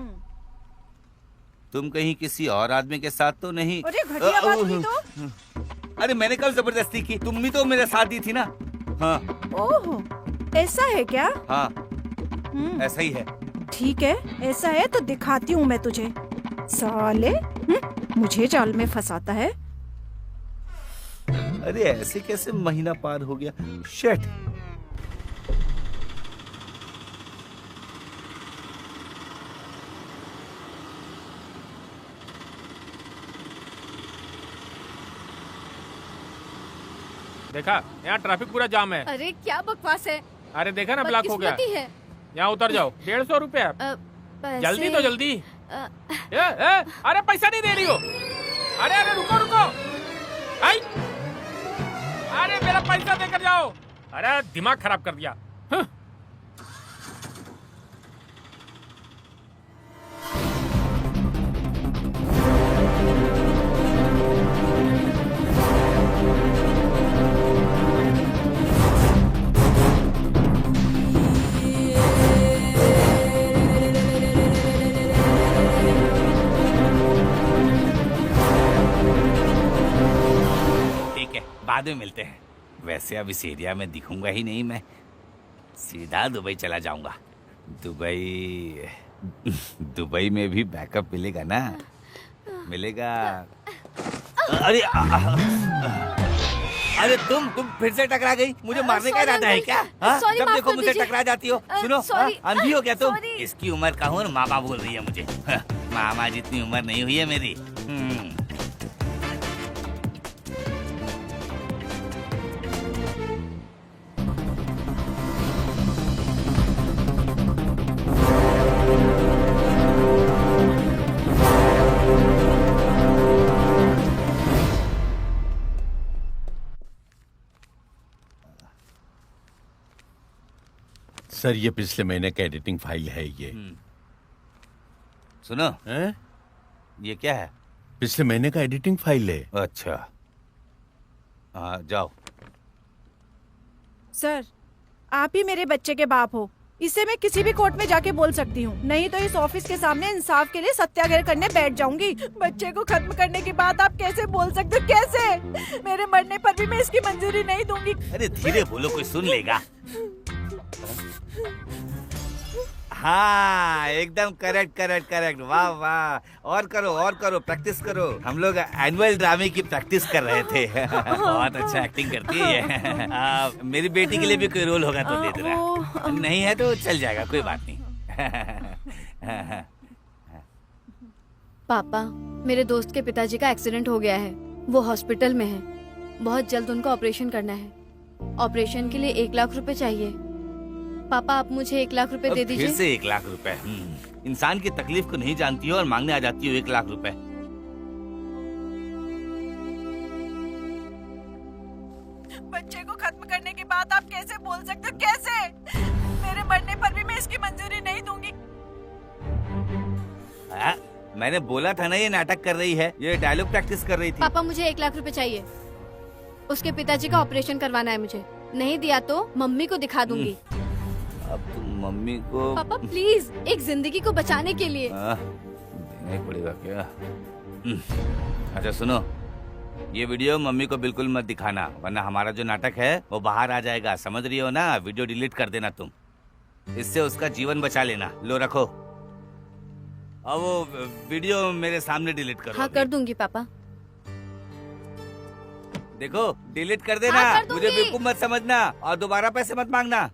तुम कहीं किसी और आदमी के साथ तो नहीं? अरे घटिया बात की तो। अरे मैंने कब जबरदस्ती की? तुम भी तो मेरे साथ दी थी ना। हाँ। ओह, ऐसा है क्या? हाँ, ऐसा ही है। ठीक है, ऐसा है तो दिखाती हूँ मैं तुझे। साले, मुझे जाल में फंसाता है। अरे ऐसे कैसे महीना पार हो गया? शिट। देखा, यहाँ ट्रैफिक पूरा जाम है। अरे क्या बकवास है। अरे देखा ना, ब्लॉक हो गया। बदकिस्मती है। यहाँ उतर जाओ। 150 रुपया। जल्दी तो जल्दी। अरे पैसा नहीं दे रही हो? अरे अरे रुको रुको। आई, अरे मेरा पैसा देकर जाओ। अरे दिमाग खराब कर दिया। बाद में मिलते हैं। वैसे अब इस एरिया में दिखूंगा ही नहीं मैं, सीधा दुबई चला जाऊंगा। दुबई में भी बैकअप मिलेगा ना? मिलेगा। अरे अरे तुम फिर से टकरा गई। मुझे मारने का इरादा है क्या? जब देखो मुझे टकरा जाती हो। सुनो, अंधी हो क्या तुम? इसकी उम्र का हूँ और मामा बोल रही है मुझे। मामा जितनी उम्र नहीं हुई है मेरी। सर, ये पिछले महीने का एडिटिंग फाइल है ये। सुनो, ये क्या है? पिछले महीने का एडिटिंग फाइल है। अच्छा, हाँ जाओ। सर, आप ही मेरे बच्चे के बाप हो। इसे मैं किसी भी कोर्ट में जाके बोल सकती हूँ, नहीं तो इस ऑफिस के सामने इंसाफ के लिए सत्याग्रह करने बैठ जाऊंगी। बच्चे को खत्म करने की बात आप कैसे बोल सकते हो? कैसे? मेरे मरने पर भी मैं इसकी मंजूरी नहीं दूंगी। अरे धीरे बोलो, कोई सुन लेगा। हाँ, एकदम करेक्ट करेक्ट करेक्ट। वाह वाह, और करो, प्रैक्टिस करो। हम लोग एनुअल ड्रामे की प्रैक्टिस कर रहे थे। बहुत अच्छा एक्टिंग करती है। मेरी बेटी के लिए भी कोई रोल होगा तो दे देना, नहीं है तो चल जाएगा, कोई बात नहीं। पापा, मेरे दोस्त के पिताजी का एक्सीडेंट हो गया है, वो हॉस्पिटल में है। बहुत जल्द उनको ऑपरेशन करना है। ऑपरेशन के लिए 1 लाख रुपए चाहिए। पापा, आप मुझे 1 लाख रुपए दे दीजिए। फिर से 1 लाख रुपए? इंसान की तकलीफ को नहीं जानती हो और मांगने आ जाती हो 1 लाख रुपए। बच्चे को खत्म करने की बात आप कैसे बोल सकते हो? कैसे? मेरे मरने पर भी मैं इसकी मंजूरी नहीं दूंगी। मैंने बोला था ना ये नाटक कर रही है, ये डायलॉग प्रैक्टिस कर रही थी। पापा, मुझे 1 लाख रुपए चाहिए। उसके पिताजी का ऑपरेशन करवाना है मुझे। नहीं दिया तो मम्मी को दिखा दूंगी। अब तुम मम्मी को? पापा प्लीज, एक जिंदगी को बचाने के लिए। देना ही पड़ेगा क्या? अच्छा सुनो, ये वीडियो मम्मी को बिल्कुल मत दिखाना, वरना हमारा जो नाटक है वो बाहर आ जाएगा। समझ रही हो ना? वीडियो डिलीट कर देना तुम, इससे उसका जीवन बचा लेना। लो रखो। अब वो वीडियो मेरे सामने डिलीट करो। हाँ, कर दूंगी पापा। देखो, डिलीट कर देना। हाँ, कर मुझे बेवकूफ मत समझना और दोबारा पैसे मत मांगना।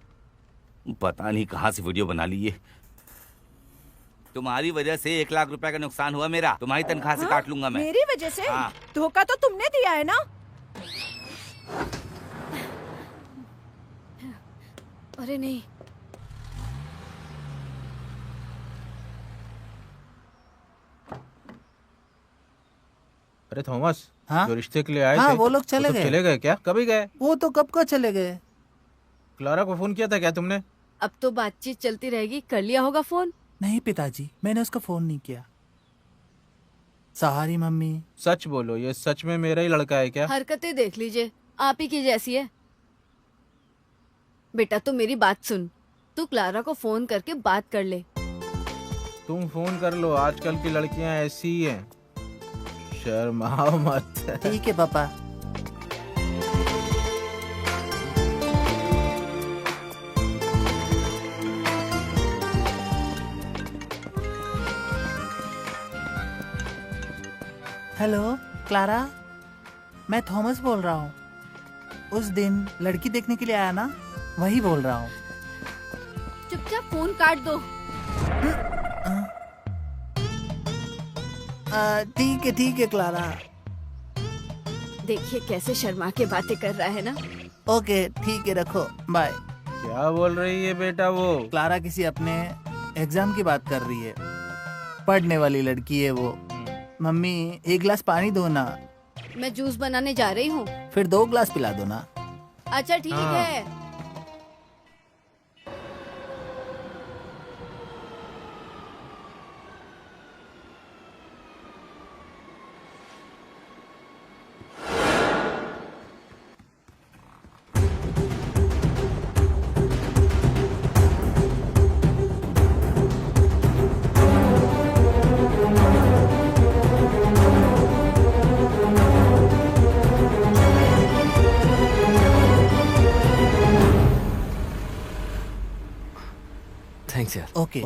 पता नहीं कहाँ से वीडियो बना ली ये। तुम्हारी वजह से 1 लाख रुपए का नुकसान हुआ मेरा। तुम्हारी तनख्वाह से काट लूंगा मैं। मेरी वजह से? हाँ। धोखा तो तुमने दिया है ना? अरे नहीं। अरे थॉमस, हाँ? जो रिश्ते के लिए आए हाँ, थे वो लोग चले गए। चले गए क्या? कभी गए? वो तो कब का चले गए। क्लारा को फोन किया था क्या तुमने? अब तो बातचीत चलती रहेगी। कर लिया होगा फोन? नहीं पिताजी, मैंने उसका फोन नहीं किया। सहारी मम्मी। सच बोलो, ये सच में मेरा ही लड़का है क्या? हरकतें देख लीजिए, आप ही की जैसी है। बेटा तू मेरी बात सुन, तू क्लारा को फोन करके बात कर ले। तुम फोन कर लो, आजकल की लड़कियां ऐसी ही हैं। शर्माओ मत। ठीक है पापा। हेलो क्लारा, मैं थॉमस बोल रहा हूँ। उस दिन लड़की देखने के लिए आया ना, वही बोल रहा हूँ। चुपचाप फोन काट दो। ठीक है क्लारा। देखिए कैसे शर्मा के बातें कर रहा है ना। ओके ठीक है, रखो, बाय। क्या बोल रही है बेटा वो? क्लारा किसी अपने एग्जाम की बात कर रही है। पढ़ने वाली लड़की है वो। मम्मी 1 गिलास पानी दो ना। मैं जूस बनाने जा रही हूँ। फिर 2 गिलास पिला दो ना। अच्छा ठीक है। थैंक्स यार। ओके।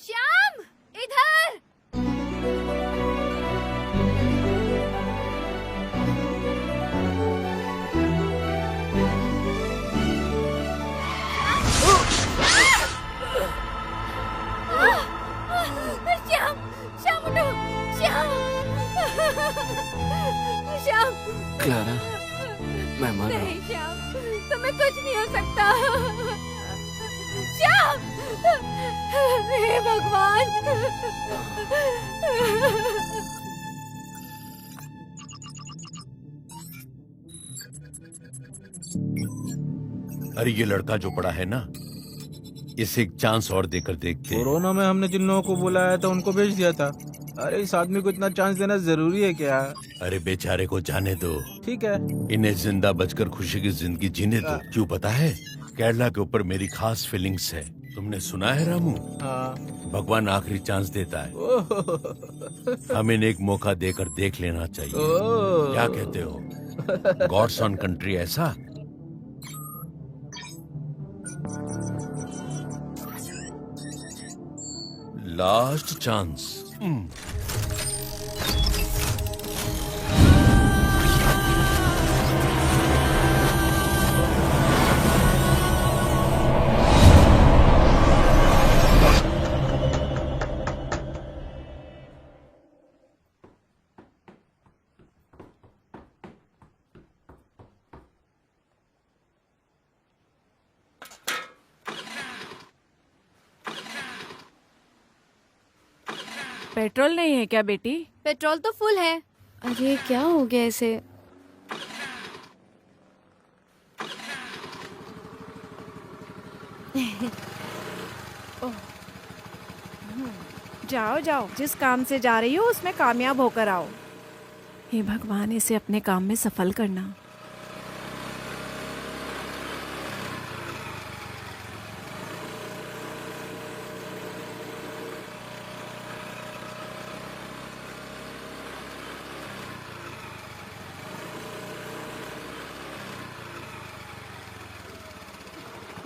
श्याम, इधर। श्याम, श्याम उठो। श्याम, श्याम। क्लारा, मैं मर रहा हूँ। नहीं श्याम, तुम्हें कुछ नहीं हो सकता। श्याम, हे भगवान। अरे ये लड़का जो पड़ा है ना, इसे एक चांस और देकर देखते हैं। कोरोना में हमने जिन लोगों को बुलाया था उनको भेज दिया था। अरे इस आदमी को इतना चांस देना जरूरी है क्या? अरे बेचारे को जाने दो, ठीक है। इन्हें जिंदा बचकर खुशी की जिंदगी जीने दो। क्यों पता है, केरला के ऊपर मेरी खास फीलिंग्स है। तुमने सुना है रामू? हाँ। भगवान आखिरी चांस देता है। हमें एक मौका देकर देख लेना चाहिए। क्या कहते हो? गॉड्स ऑन कंट्री ऐसा? Last chance. पेट्रोल नहीं है क्या बेटी? पेट्रोल तो फुल है। अरे क्या हो गया इसे? जाओ जाओ, जिस काम से जा रही हो उसमें कामयाब होकर आओ। हे भगवान, इसे अपने काम में सफल करना।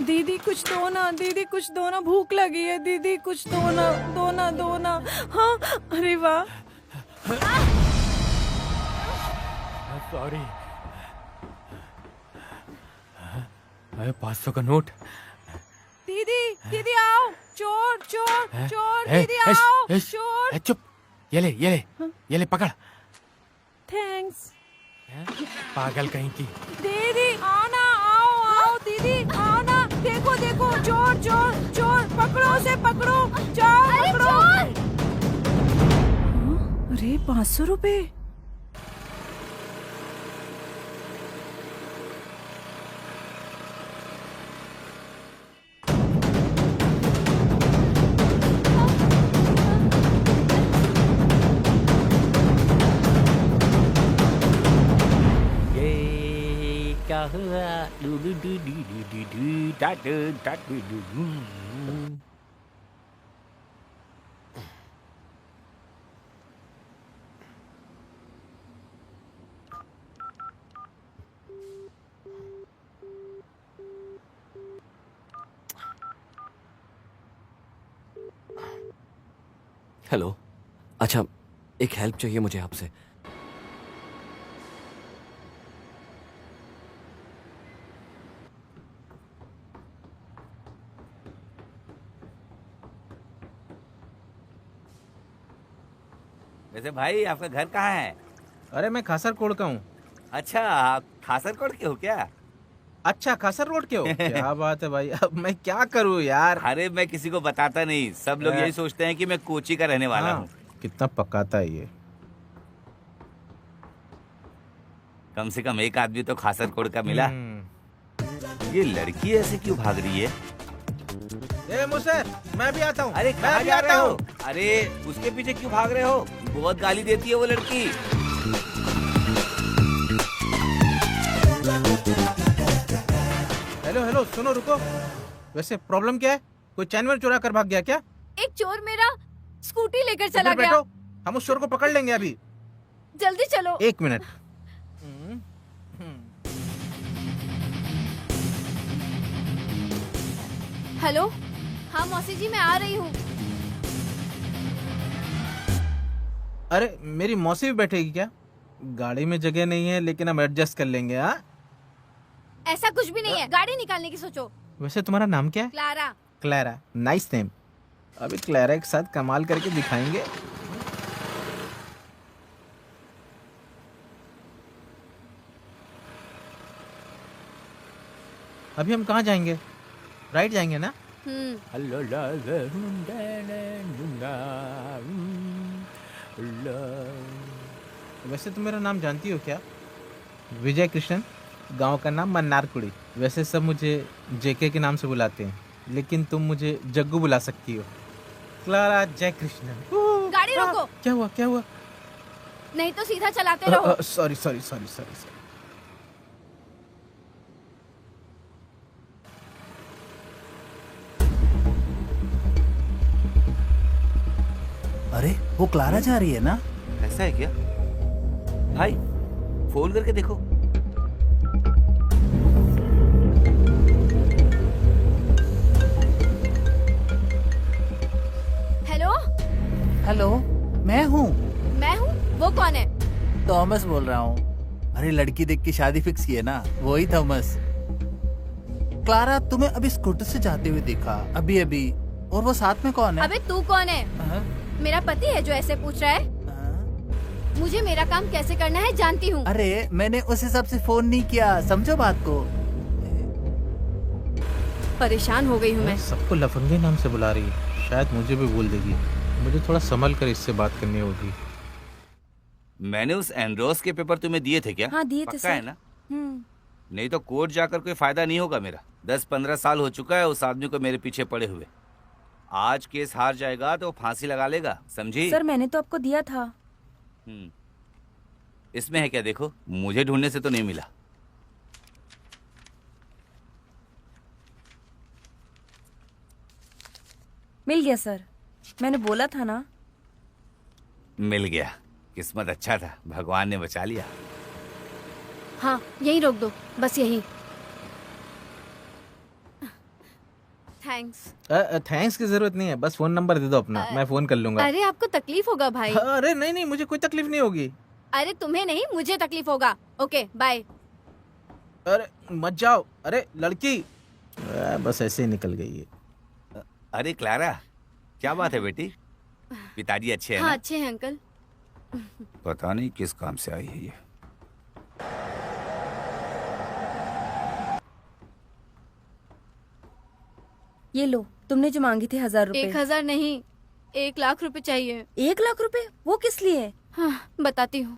दीदी कुछ दो ना, दीदी कुछ दो ना, भूख लगी है। दीदी कुछ दो ना, दो ना, दो ना। हाँ, अरे वाह। सॉरी। 500 का नोट। दीदी, दीदी आओ। चोर, चोर, चोर। ए, दीदी एश, आओ। एश, चोर। ए, चुप। ये ले पकड़। थैंक्स। पागल कहीं की। दीदी आओ ना, आओ आओ। दीदी आओ ना। देखो देखो, चोर चोर चोर। पकड़ो उसे, पकड़ो। जाओ पकड़ो। अरे 500 रुपए। क्या हुआ? Do do do do do do do डा डू डा डू डू डू। हेलो। अच्छा, एक हेल्प चाहिए मुझे आपसे। वैसे भाई आपका घर कहाँ है? अरे मैं खासरकोट का हूँ। अच्छा, आप खासरकोट के हो क्या? अच्छा, खासरकोट के हो? क्या बात है भाई, अब मैं क्या करूँ यार। अरे मैं किसी को बताता नहीं, सब लोग यही सोचते हैं कि मैं कोची का रहने वाला हूँ। कितना पकाता है ये। कम से कम एक आदमी तो खासरकोट का मिला। ये लड़की ऐसे क्यों भाग रही है? ए मुझसे, मैं भी आता हूँ। अरे कहाँ जा रहे हो? अरे उसके पीछे क्यों भाग रहे हो? बहुत गाली देती है वो लड़की। हेलो हेलो, सुनो रुको। वैसे प्रॉब्लम क्या है? कोई चैन वैन चुरा कर भाग गया क्या? एक चोर मेरा स्कूटी लेकर तो चला फिर गया। बैठो, हम उस चोर को पकड़ लेंगे अभी। जल्दी चलो। 1 मिनट। हेलो। हाँ मौसी जी, मैं आ रही हूँ। अरे मेरी मौसी भी बैठेगी क्या? गाड़ी में जगह नहीं है, लेकिन हम एडजस्ट कर लेंगे। हाँ, ऐसा कुछ भी नहीं है, गाड़ी निकालने की सोचो। वैसे तुम्हारा नाम क्या है? क्लारा। Clara, nice name. अभी क्लैरा के साथ कमाल करके दिखाएंगे। अभी हम कहाँ जाएंगे? राइट जाएंगे ना? वैसे तुम मेरा नाम जानती हो क्या? विजय कृष्णन, गांव का नाम मन्नारकुड़ी। वैसे सब मुझे जेके के नाम से बुलाते हैं, लेकिन तुम मुझे जग्गू बुला सकती हो। क्लारा जय कृष्णन। गाड़ी रोको। क्या हुआ क्या हुआ? नहीं तो सीधा चलाते रहो। Sorry sorry sorry sorry sorry. अरे वो क्लारा जा रही है ना? ऐसा है क्या? भाई फोन करके देखो। हेलो। हेलो, मैं हूँ। मैं हूँ? वो कौन है? थॉमस बोल रहा हूँ। अरे लड़की देख के शादी फिक्स की है ना, वही थॉमस। क्लारा तुम्हें अभी स्कूटर से जाते हुए देखा अभी अभी। और वो साथ में कौन है? अबे तू कौन है? मेरा पति है जो ऐसे पूछ रहा है? मुझे मेरा काम कैसे करना है जानती हूँ। अरे मैंने उस हिसाब से फोन नहीं किया, समझो बात को। परेशान हो गई हूँ मैं। सबको लफंगे नाम से बुला रही है, शायद मुझे भी बोल देगी। मुझे थोड़ा संभल कर इससे बात करनी होगी। मैंने उस एंड्रोस के पेपर तुम्हें दिए थे क्या? हाँ दिए थे पक्का सर। है ना? नहीं तो कोर्ट जाकर कोई फायदा नहीं होगा मेरा। 10-15 साल हो चुका है उस आदमी को मेरे पीछे पड़े हुए। आज केस हार जाएगा तो फांसी लगा लेगा, समझी? सर मैंने तो आपको दिया था। इसमें है क्या देखो, मुझे ढूंढने से तो नहीं मिला। मिल गया सर, मैंने बोला था ना। मिल गया, किस्मत अच्छा था, भगवान ने बचा लिया। हाँ यहीं रोक दो, बस यहीं। थैंक्स। थैंक्स की जरूरत नहीं है, बस फोन नंबर दे दो अपना, मैं फोन कर लूंगा। अरे आपको तकलीफ होगा भाई। अरे नहीं नहीं, मुझे कोई तकलीफ नहीं होगी। अरे तुम्हें नहीं, मुझे तकलीफ होगा। Okay bye. अरे मत जाओ। अरे लड़की बस ऐसे ही निकल गई है। अरे क्लारा, क्या बात है बेटी? पिताजी अच्छे हैं हाँ ना? अच्छे हैं अंकल। पता नहीं किस काम से आई है ये। ये लो, तुमने जो मांगी थी 1000 रुपए। 1000 नहीं, 1 लाख रुपए चाहिए। 1 लाख रुपए? वो किस लिए? हाँ बताती हूँ।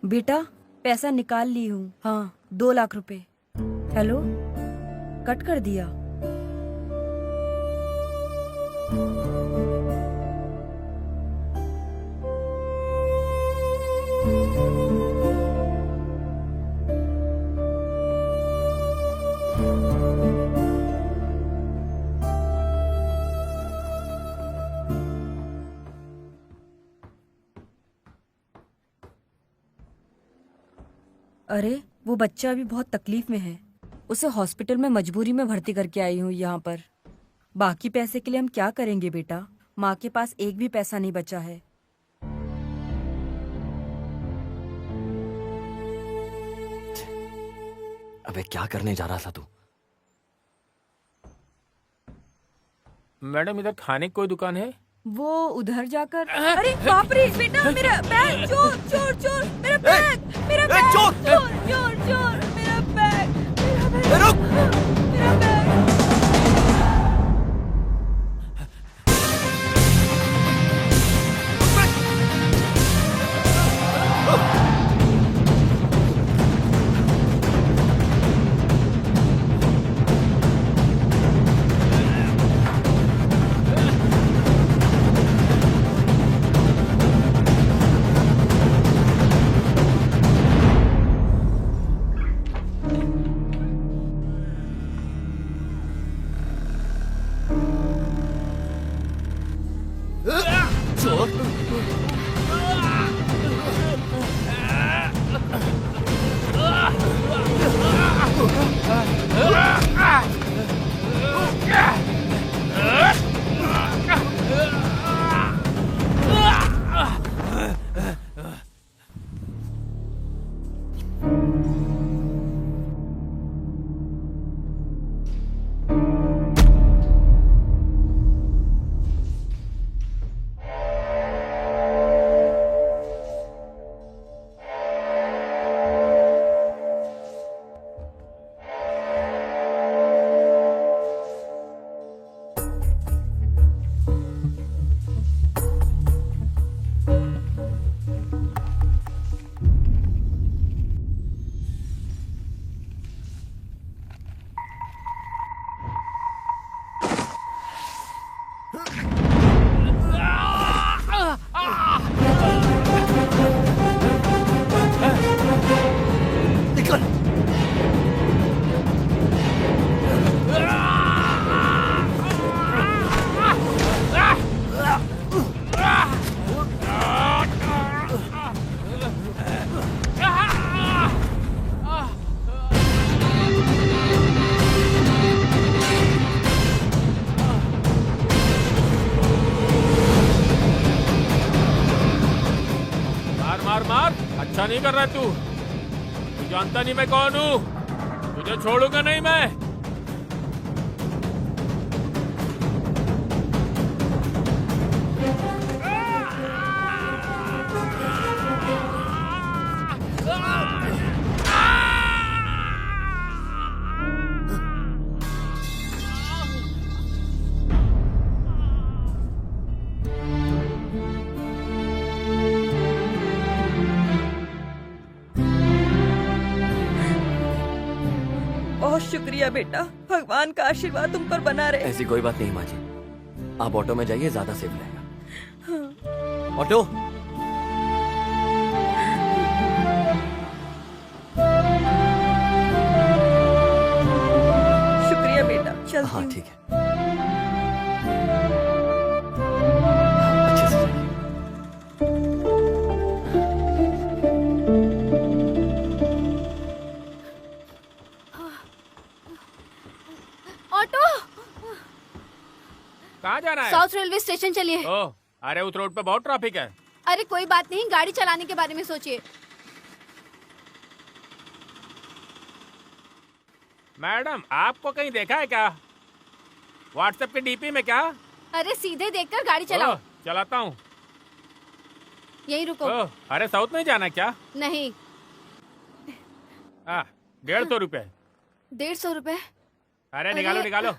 बेटा पैसा निकाल ली हूँ। हाँ 2 लाख रुपए। हेलो, कट कर दिया। अरे वो बच्चा अभी बहुत तकलीफ में है, उसे हॉस्पिटल में मजबूरी में भर्ती करके आई हूँ यहाँ पर। बाकी पैसे के लिए हम क्या करेंगे बेटा? माँ के पास एक भी पैसा नहीं बचा है। अबे क्या करने जा रहा था तू? मैडम इधर खाने की कोई दुकान है? वो उधर जाकर। अरे बाप रे बेटा, मेरा बैग! चोर चोर चोर! मेरा बैग! मेरा बैग! चोर चोर चोर! मेरा बैग! मेरा बैग! मेरा बैग! बदतमीजी कर रहा है तू जानता नहीं मैं कौन हूँ, तुझे छोड़ूंगा नहीं मैं। बहुत शुक्रिया बेटा, भगवान का आशीर्वाद तुम पर बना रहे। ऐसी कोई बात नहीं माँ जी, आप ऑटो में जाइए, ज्यादा सेफ रहेगा। ऑटो। शुक्रिया बेटा, चलती हाँ हूँ। ठीक है। अच्छे से जाइए। ऑटो, कहाँ जाना है? साउथ रेलवे स्टेशन चलिए। ओह, अरे उस रोड पे बहुत ट्रैफिक है। अरे कोई बात नहीं, गाड़ी चलाने के बारे में सोचिए। मैडम, आपको कहीं देखा है क्या? व्हाट्सएप के डीपी में क्या? अरे सीधे देखकर गाड़ी चलाओ। ओह, चलाता हूँ। यहीं रुको। ओह, अरे साउथ में जाना क्या? नहीं। 150 रुपए। 150 रुपए? अरे निकालो निकालो।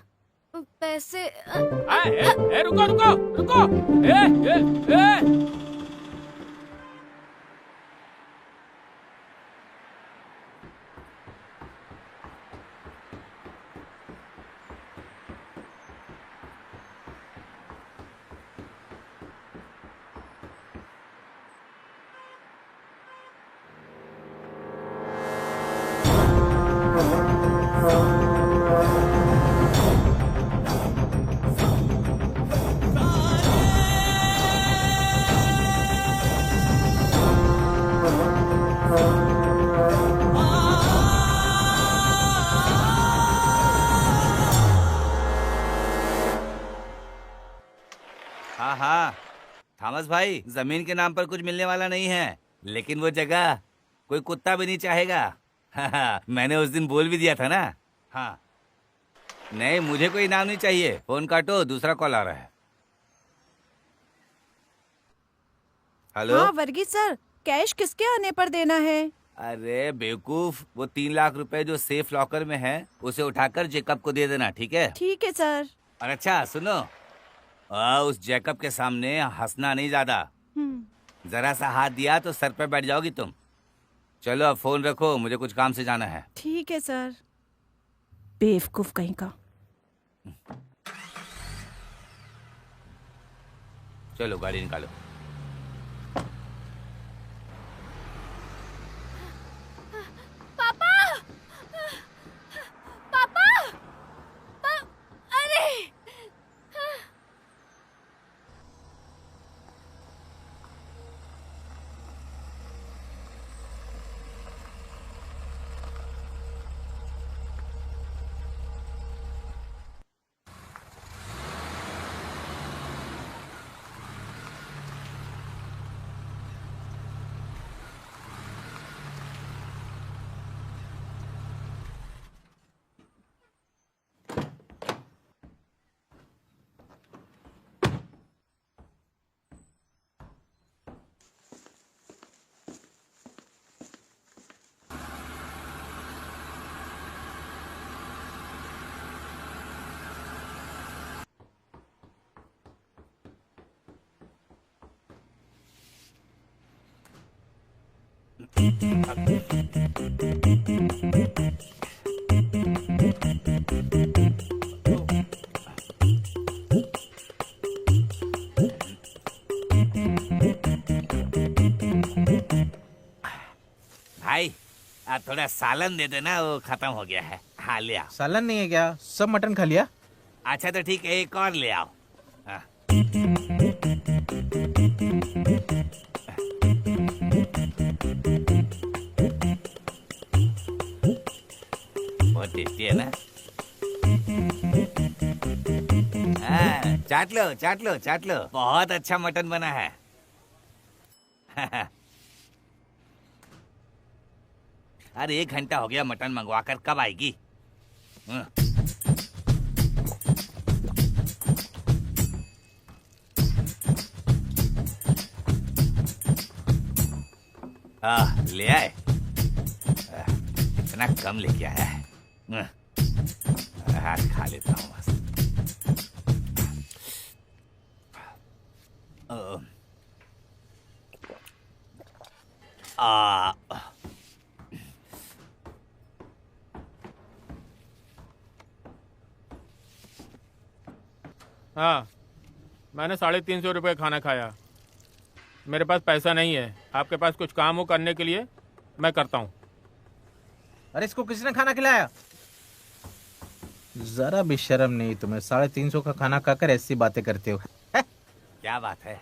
पैसे रुको रुको रुको। ए। हाँ हाँ थॉमस भाई, जमीन के नाम पर कुछ मिलने वाला नहीं है, लेकिन वो जगह कोई कुत्ता भी नहीं चाहेगा। हाँ, मैंने उस दिन बोल भी दिया था ना। हाँ नहीं, मुझे कोई इनाम नहीं चाहिए। फोन काटो, दूसरा कॉल आ रहा है। हेलो। हाँ वर्गीस सर, कैश किसके आने पर देना है? अरे बेवकूफ, वो 3 लाख रुपए जो सेफ लॉकर में है उसे उठाकर जेकब को दे देना, ठीक है? ठीक है सर। और अच्छा सुनो, उस जेकब के सामने हंसना नहीं ज्यादा। जरा सा हाथ दिया तो सर पे बैठ जाओगी तुम। चलो अब फोन रखो, मुझे कुछ काम से जाना है। ठीक है सर। बेवकूफ कहीं का। चलो गाड़ी निकालो। पापा, पापा, अरे भाई थोड़ा सालन दे देना, वो खत्म हो गया है। हाँ ले आओ। सालन नहीं है क्या? सब मटन खा लिया? अच्छा तो ठीक है, एक और ले आओ। हाँ। बहुत टेस्टी है ना? हाँ, चाट लो चाट लो चाट लो, बहुत अच्छा मटन बना है। अरे 1 घंटा हो गया मटन मंगवा कर, कब आएगी? हाँ। ले आए। इतना कम लेके आया है। हाँ, खा लेता हूँ बस। हाँ, मैंने 350 रुपये खाना खाया। मेरे पास पैसा नहीं है। आपके पास कुछ काम हो करने के लिए, मैं करता हूँ। अरे इसको किसने खाना खिलाया? जरा भी शर्म नहीं तुम्हें? 350 का खाना खाकर ऐसी बातें करते हो? क्या बात है?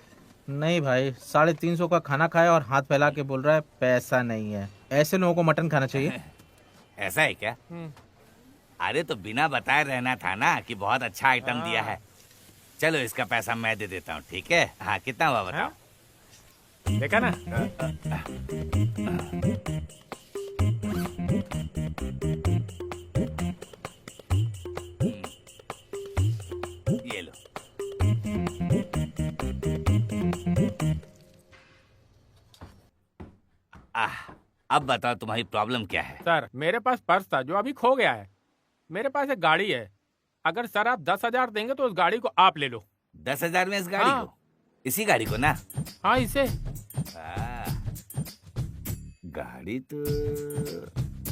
नहीं भाई, 350 का खाना खाया और हाथ फैला के बोल रहा है पैसा नहीं है। ऐसे लोगों को मटन खाना चाहिए। ऐसा है क्या? अरे तो बिना बताए रहना था ना कि बहुत अच्छा आइटम दिया है। चलो इसका पैसा मैं दे देता हूँ, ठीक है? हाँ, कितना हुआ बताओ? देखा ना? ये लो। अब बताओ तुम्हारी प्रॉब्लम क्या है? सर, मेरे पास पर्स था जो अभी खो गया है। मेरे पास एक गाड़ी है। अगर सर आप 10,000 देंगे तो उस गाड़ी को आप ले लो। 10,000 में इस गाड़ी को? इसी गाड़ी को ना? हाँ, इसे। गाड़ी तो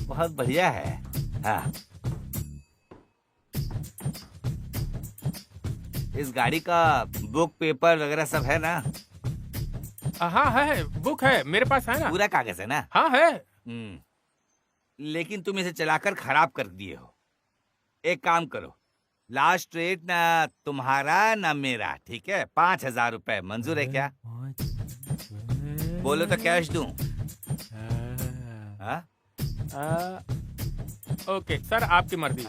बहुत बढ़िया है। हाँ, इस गाड़ी का बुक पेपर वगैरह सब है ना? हाँ है, बुक है, मेरे पास है ना। पूरा कागज है ना? हाँ है। लेकिन तुम इसे चलाकर खराब कर दिए हो। एक काम करो, लास्ट रेट ना तुम्हारा ना मेरा, ठीक है? 5,000 रुपए मंजूर है क्या? बोलो तो कैश दूं? ओके सर, आपकी मर्जी।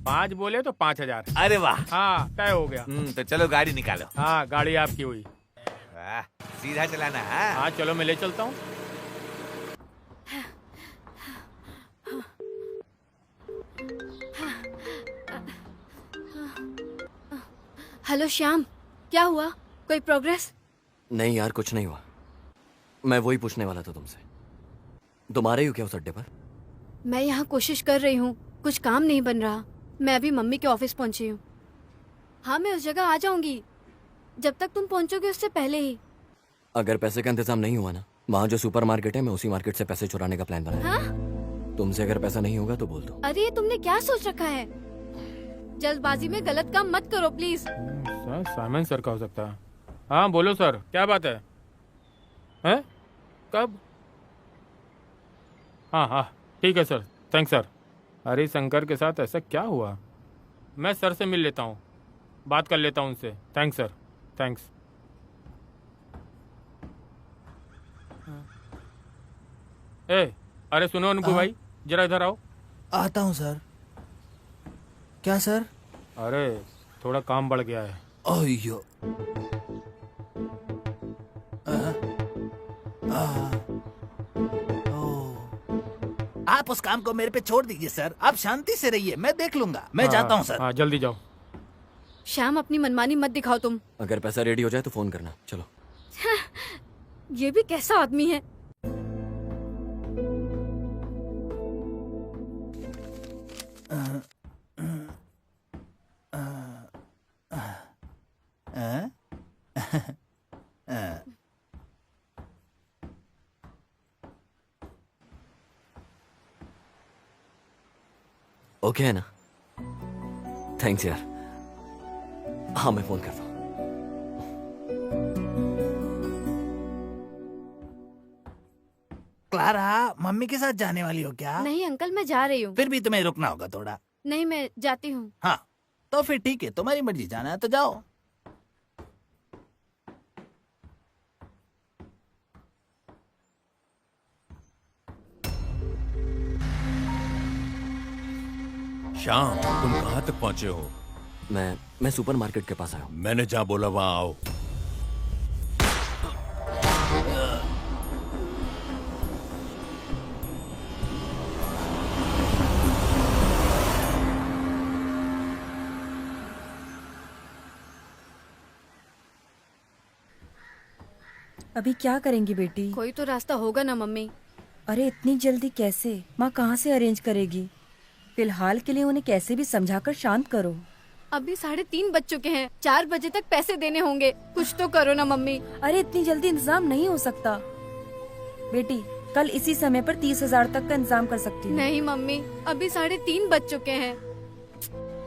5 बोले तो 5,000। अरे वाह। हाँ, तय हो गया। तो चलो गाड़ी निकालो। हाँ, गाड़ी आपकी हुई। सीधा चलाना है। हाँ चलो, मैं ले चलता हूँ। हेलो श्याम, क्या हुआ? कोई प्रोग्रेस? नहीं यार, कुछ नहीं हुआ। मैं वही पूछने वाला था तुमसे। तुम आ रही हो क्या उस अड्डे पर? मैं यहाँ कोशिश कर रही हूँ, कुछ काम नहीं बन रहा। मैं अभी मम्मी के ऑफिस पहुँची हूँ। हाँ, मैं उस जगह आ जाऊंगी जब तक तुम पहुँचोगे उससे पहले ही। अगर पैसे का इंतजाम नहीं हुआ ना, वहाँ जो सुपरमार्केट है, मैं उसी मार्केट से पैसे चुराने का प्लान बनाया। हाँ? तुमसे अगर पैसा नहीं होगा तो बोल दो। अरे ये तुमने क्या सोच रखा है? जल्दबाजी में गलत काम मत करो प्लीज। सर, साइमन सर का हो सकता है। हाँ बोलो सर, क्या बात है? हैं? कब? हाँ, ठीक है सर, थैंक्स सर। हरी शंकर के साथ ऐसा क्या हुआ? मैं सर से मिल लेता हूँ, बात कर लेता हूँ उनसे। Thanks sir, thanks. अरे सुनो अनूप भाई, जरा इधर आओ। आता हूँ सर। क्या सर? अरे थोड़ा काम बढ़ गया है। अयो। आप उस काम को मेरे पे छोड़ दीजिए सर। आप शांति से रहिए, मैं देख लूंगा। मैं जाता हूँ सर। हाँ, जल्दी जाओ। श्याम, अपनी मनमानी मत दिखाओ तुम। अगर पैसा रेडी हो जाए तो फोन करना। चलो। ये भी कैसा आदमी है? ओके है ना? थैंक्स यार। हाँ, मैं फोन करता हूँ। क्लारा, मम्मी के साथ जाने वाली हो क्या? नहीं अंकल, मैं जा रही हूँ। फिर भी तुम्हें रुकना होगा थोड़ा। नहीं, मैं जाती हूँ। हाँ, तो फिर ठीक है, तुम्हारी मर्जी, जाना है तो जाओ। श्याम, तुम कहाँ तक पहुँचे हो? मैं सुपरमार्केट के पास आया हूँ। मैंने जहाँ बोला वहाँ आओ। अभी क्या करेंगी बेटी? कोई तो रास्ता होगा ना मम्मी। अरे इतनी जल्दी कैसे? माँ कहाँ से अरेंज करेगी? फिलहाल के लिए उन्हें कैसे भी समझाकर शांत करो। अभी 3:30 बज चुके हैं, 4 बजे तक पैसे देने होंगे। कुछ तो करो ना मम्मी। अरे इतनी जल्दी इंतजाम नहीं हो सकता बेटी। कल इसी समय पर 30,000 तक का इंतजाम कर सकती हूँ। नहीं मम्मी, अभी 3:30 बज चुके हैं।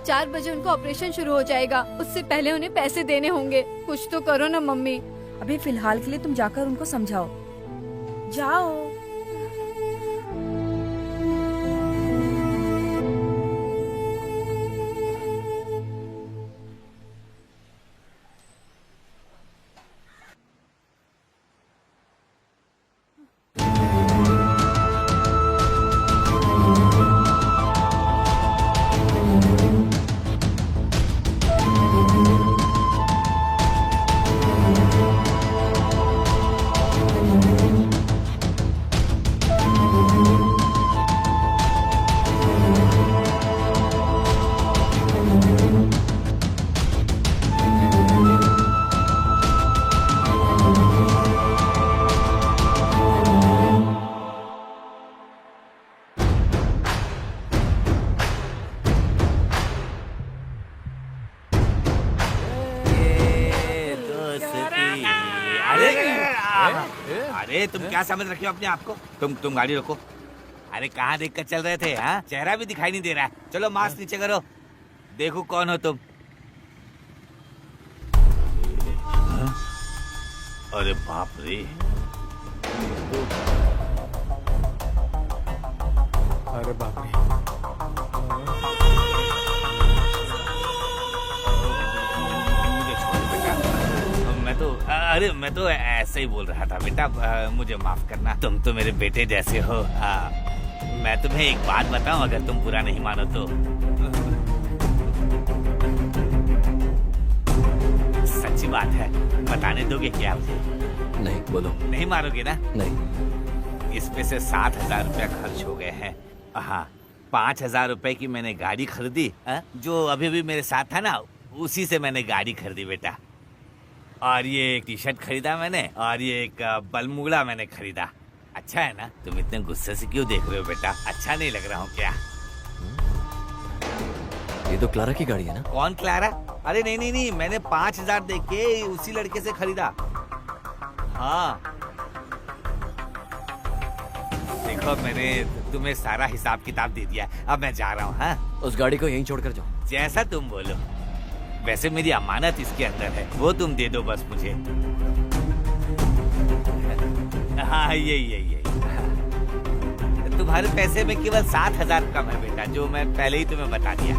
4 बजे उनको ऑपरेशन शुरू हो जाएगा, उससे पहले उन्हें पैसे देने होंगे। कुछ तो करो ना मम्मी। अभी फिलहाल के लिए तुम जाकर उनको समझाओ। जाओ। अरे तुम क्या समझ रखे हो अपने आप को? तुम गाड़ी रोको। अरे कहाँ देख कर चल रहे थे? हाँ, चेहरा भी दिखाई नहीं दे रहा है। चलो मास्क नीचे करो, देखो कौन हो तुम। हाँ? अरे बाप रे। अरे बाप रे। मैं तो ऐसे ही बोल रहा था बेटा, मुझे माफ करना। तुम तो मेरे बेटे जैसे हो। मैं तुम्हें एक बात बताऊं, अगर तुम बुरा नहीं मानो तो। सच्ची बात है, बताने दोगे क्या मुझे? नहीं, बोलो। नहीं मारोगे ना? नहीं। इसमें से 7,000 रुपया खर्च हो गए हैं। हाँ, 5,000 रुपए की मैंने गाड़ी खरीदी, जो अभी अभी मेरे साथ था ना, उसी से मैंने गाड़ी खरीदी बेटा। और ये एक टी शर्ट खरीदा मैंने, और ये एक बलमुगड़ा मैंने खरीदा। अच्छा है ना? तुम इतने गुस्से से क्यों देख रहे हो बेटा? अच्छा नहीं लग रहा हूँ क्या? ये तो क्लारा की गाड़ी है ना? कौन क्लारा? अरे नहीं नहीं नहीं, मैंने 5,000 दे के उसी लड़के से खरीदा। हाँ देखो, मैंने तुम्हें सारा हिसाब किताब दे दिया। अब मैं जा रहा हूँ। हाँ, उस गाड़ी को यहीं छोड़कर जाओ। जैसा तुम बोलो। वैसे मेरी अमानत इसके अंदर है, वो तुम दे दो बस मुझे। हाँ यही। तुम्हारे पैसे में केवल 7,000 कम है बेटा, जो मैं पहले ही तुम्हें बता दिया।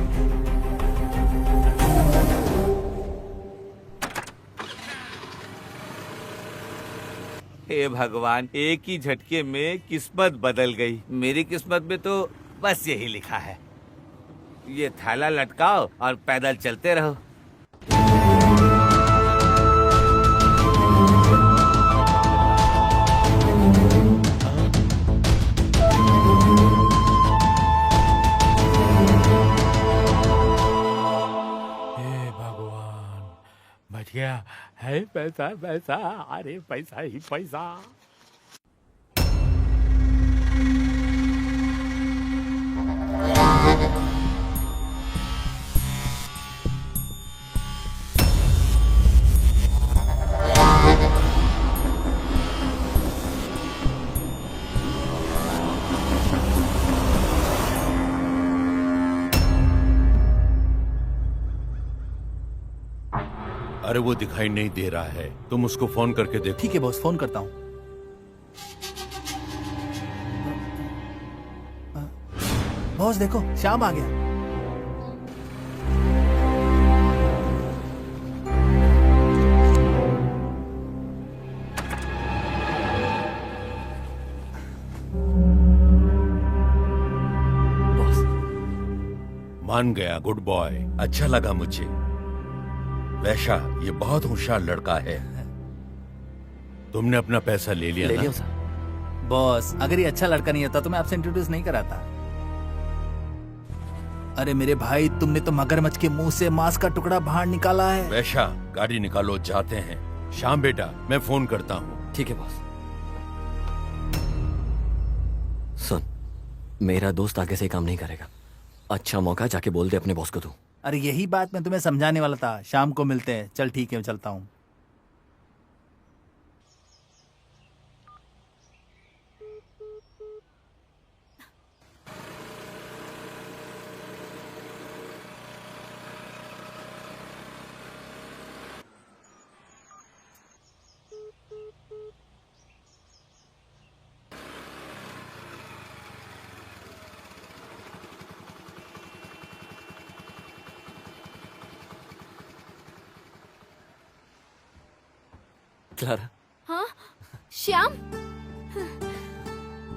हे भगवान, एक ही झटके में किस्मत बदल गई। मेरी किस्मत में तो बस यही लिखा है, ये थैला लटकाओ और पैदल चलते रहो। हे भगवान, बच गया है पैसा। पैसा, अरे पैसा ही पैसा। अरे वो दिखाई नहीं दे रहा है, तुम उसको फोन करके देखो। ठीक है बॉस, फोन करता हूँ। बॉस देखो, श्याम आ गया। मान गया, गुड बॉय, अच्छा लगा मुझे। वैशा, ये बहुत होशियार लड़का है। तुमने अपना पैसा ले लिया ना? सर। बॉस, अगर ये अच्छा लड़का नहीं होता तो मैं आपसे इंट्रोड्यूस नहीं कराता। अरे मेरे भाई, तुमने तो मगरमच्छ के मुंह से मांस का टुकड़ा बाहर निकाला है। वैशा, गाड़ी निकालो, जाते हैं। श्याम बेटा, मैं फोन करता हूँ। ठीक है बॉस। सुन, मेरा दोस्त आगे से काम नहीं करेगा। अच्छा मौका, जाके बोल दे अपने बॉस को तू। अरे यही बात मैं तुम्हें समझाने वाला था। शाम को मिलते हैं। चल ठीक है, मैं चलता हूँ। क्लारा, हाँ श्याम,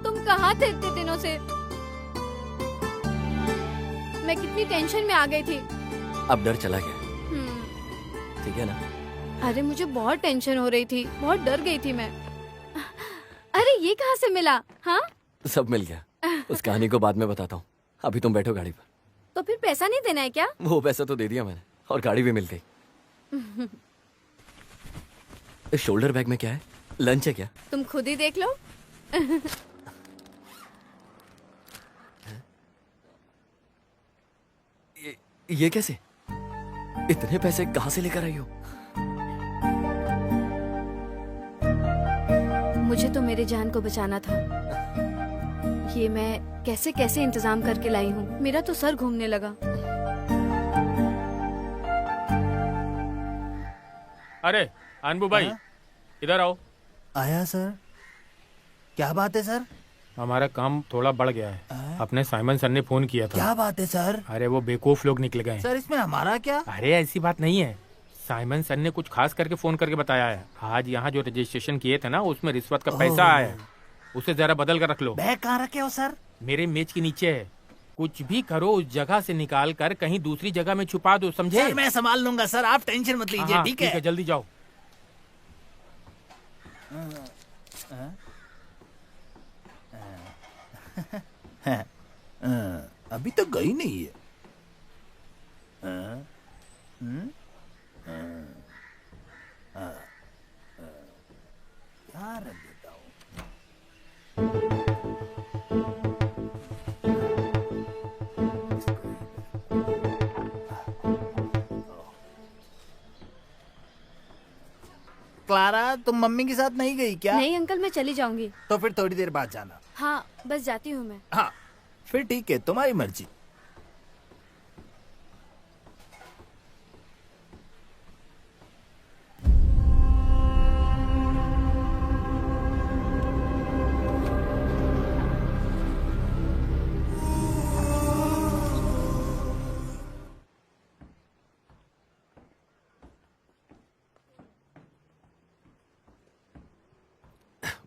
तुम कहाँ थे इतने दिनों से? मैं कितनी टेंशन में आ गई थी। अब डर चला गया, हम्म, ठीक है ना? अरे मुझे बहुत टेंशन हो रही थी, बहुत डर गई थी मैं। अरे ये कहाँ से मिला? हाँ सब मिल गया। उस कहानी को बाद में बताता हूँ, अभी तुम बैठो गाड़ी पर। तो फिर पैसा नहीं देना है क्या? वो पैसा तो दे दिया मैंने, और गाड़ी भी मिल गई। इस शोल्डर बैग में क्या है? लंच है क्या? तुम खुद ही देख लो। ये कैसे? इतने पैसे कहाँ से लेकर आई हो? मुझे तो मेरे जान को बचाना था। ये मैं कैसे कैसे इंतजाम करके लाई हूँ। मेरा तो सर घूमने लगा। अरे अनबू भाई, इधर आओ। आया सर। क्या बात है सर? हमारा काम थोड़ा बढ़ गया है। अपने साइमन सर ने फोन किया था। क्या बात है सर? अरे वो बेवकूफ लोग निकल गए। सर इसमें हमारा क्या? अरे ऐसी बात नहीं है। साइमन सर ने कुछ खास करके फोन करके बताया है। आज यहाँ जो रजिस्ट्रेशन किए थे ना, उसमें रिश्वत का पैसा आया है। उसे जरा बदल कर रख लो। बैग कहाँ रखे हो सर? मेरे मेज के नीचे है। कुछ भी करो, उस जगह से निकाल कर कहीं दूसरी जगह में छुपा दो, समझे? सर मैं संभाल लूंगा सर, आप टेंशन मत लीजिए। ठीक है जल्दी जाओ। अभी तक गई नहीं है। क्या रख देता हूँ। क्लारा, तुम मम्मी के साथ नहीं गई क्या? नहीं अंकल, मैं चली जाऊंगी। तो फिर थोड़ी देर बाद जाना। हाँ बस जाती हूँ मैं। हाँ फिर ठीक है, तुम्हारी मर्जी।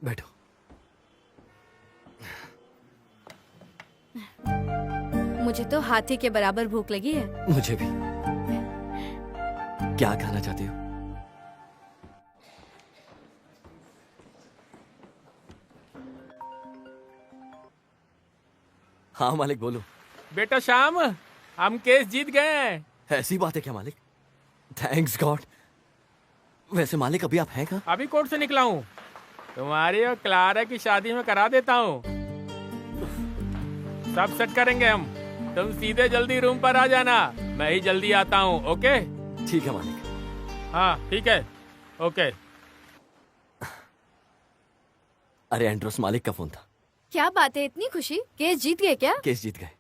बैठो। मुझे तो हाथी के बराबर भूख लगी है। मुझे भी। क्या खाना चाहती हो? हाँ मालिक, बोलो। बेटा श्याम, हम केस जीत गए हैं। ऐसी बात है क्या मालिक? Thanks God. वैसे मालिक अभी आप हैं कहाँ? अभी कोर्ट से निकला हूँ। तुम्हारी और क्लारा की शादी में करा देता हूँ। सब सेट करेंगे हम। तुम सीधे जल्दी रूम पर आ जाना, मैं ही जल्दी आता हूँ। ओके? ठीक है मालिक। हाँ ठीक है, ओके। अरे एंड्रोस, मालिक का फोन था। क्या बात है, इतनी खुशी? केस जीत गए क्या? केस जीत गए।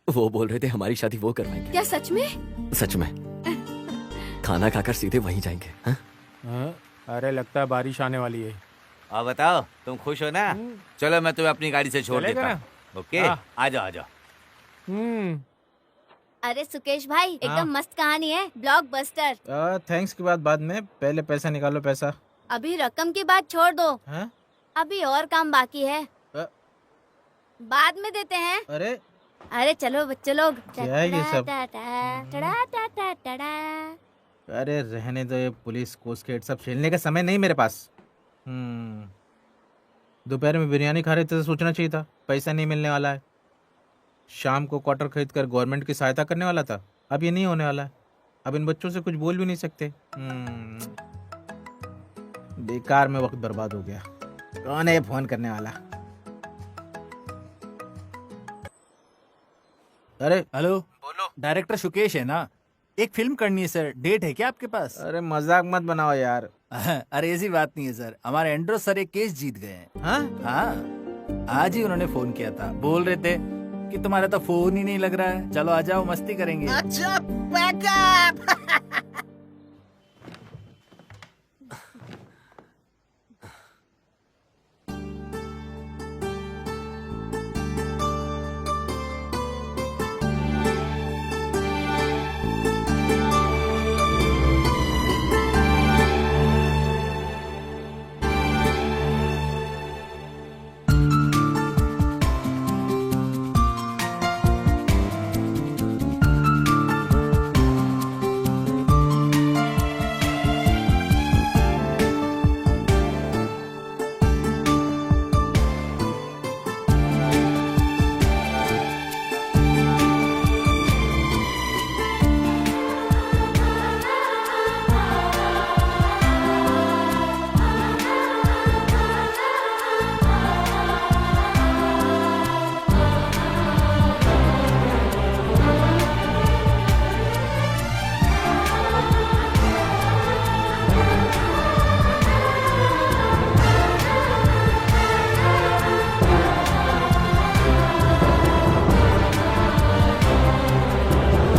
वो बोल रहे थे हमारी शादी वो करवाएंगे। क्या सच में? सच में। खाना खाकर सीधे वहीं जाएंगे। हाँ? हाँ? अरे लगता है बारिश आने वाली है। और बताओ, तुम खुश हो ना? चलो मैं तुम्हें अपनी गाड़ी से छोड़ चलेगा देता ना? हूँ। ओके, आ जाओ आ जाओ। अरे सुकेश भाई, एकदम मस्त कहानी है, ब्लॉकबस्टर। थैंक्स की बात बाद में, पहले पैसा निकालो। पैसा अभी रकम की बात छोड़ दो। हाँ? अभी और काम बाकी है, बाद में देते हैं। अरे चलो बच्चे लोग। क्या है ये सब? टड़ा। अरे रहने दो, ये पुलिस कोस्ट गेट सब खेलने का समय नहीं मेरे पास। दोपहर में बिरयानी खा रहे थे तो सोचना चाहिए था, पैसा नहीं मिलने वाला है। शाम को क्वार्टर खरीद कर गवर्नमेंट की सहायता करने वाला था। अब ये नहीं होने वाला है। अब इन बच्चों से कुछ बोल भी नहीं सकते। बेकार में वक्त बर्बाद हो गया। कौन है ये फोन करने वाला? अरे हेलो, बोलो। डायरेक्टर शुकेश है ना? एक फिल्म करनी है सर, डेट है क्या आपके पास? अरे मजाक मत बनाओ यार। अरे ऐसी बात नहीं है सर, हमारे एंड्रो सर एक केस जीत गए हैं। हाँ, आज ही उन्होंने फोन किया था, बोल रहे थे कि तुम्हारा तो फोन ही नहीं लग रहा है, चलो आ जाओ मस्ती करेंगे। अच्छा बैकअप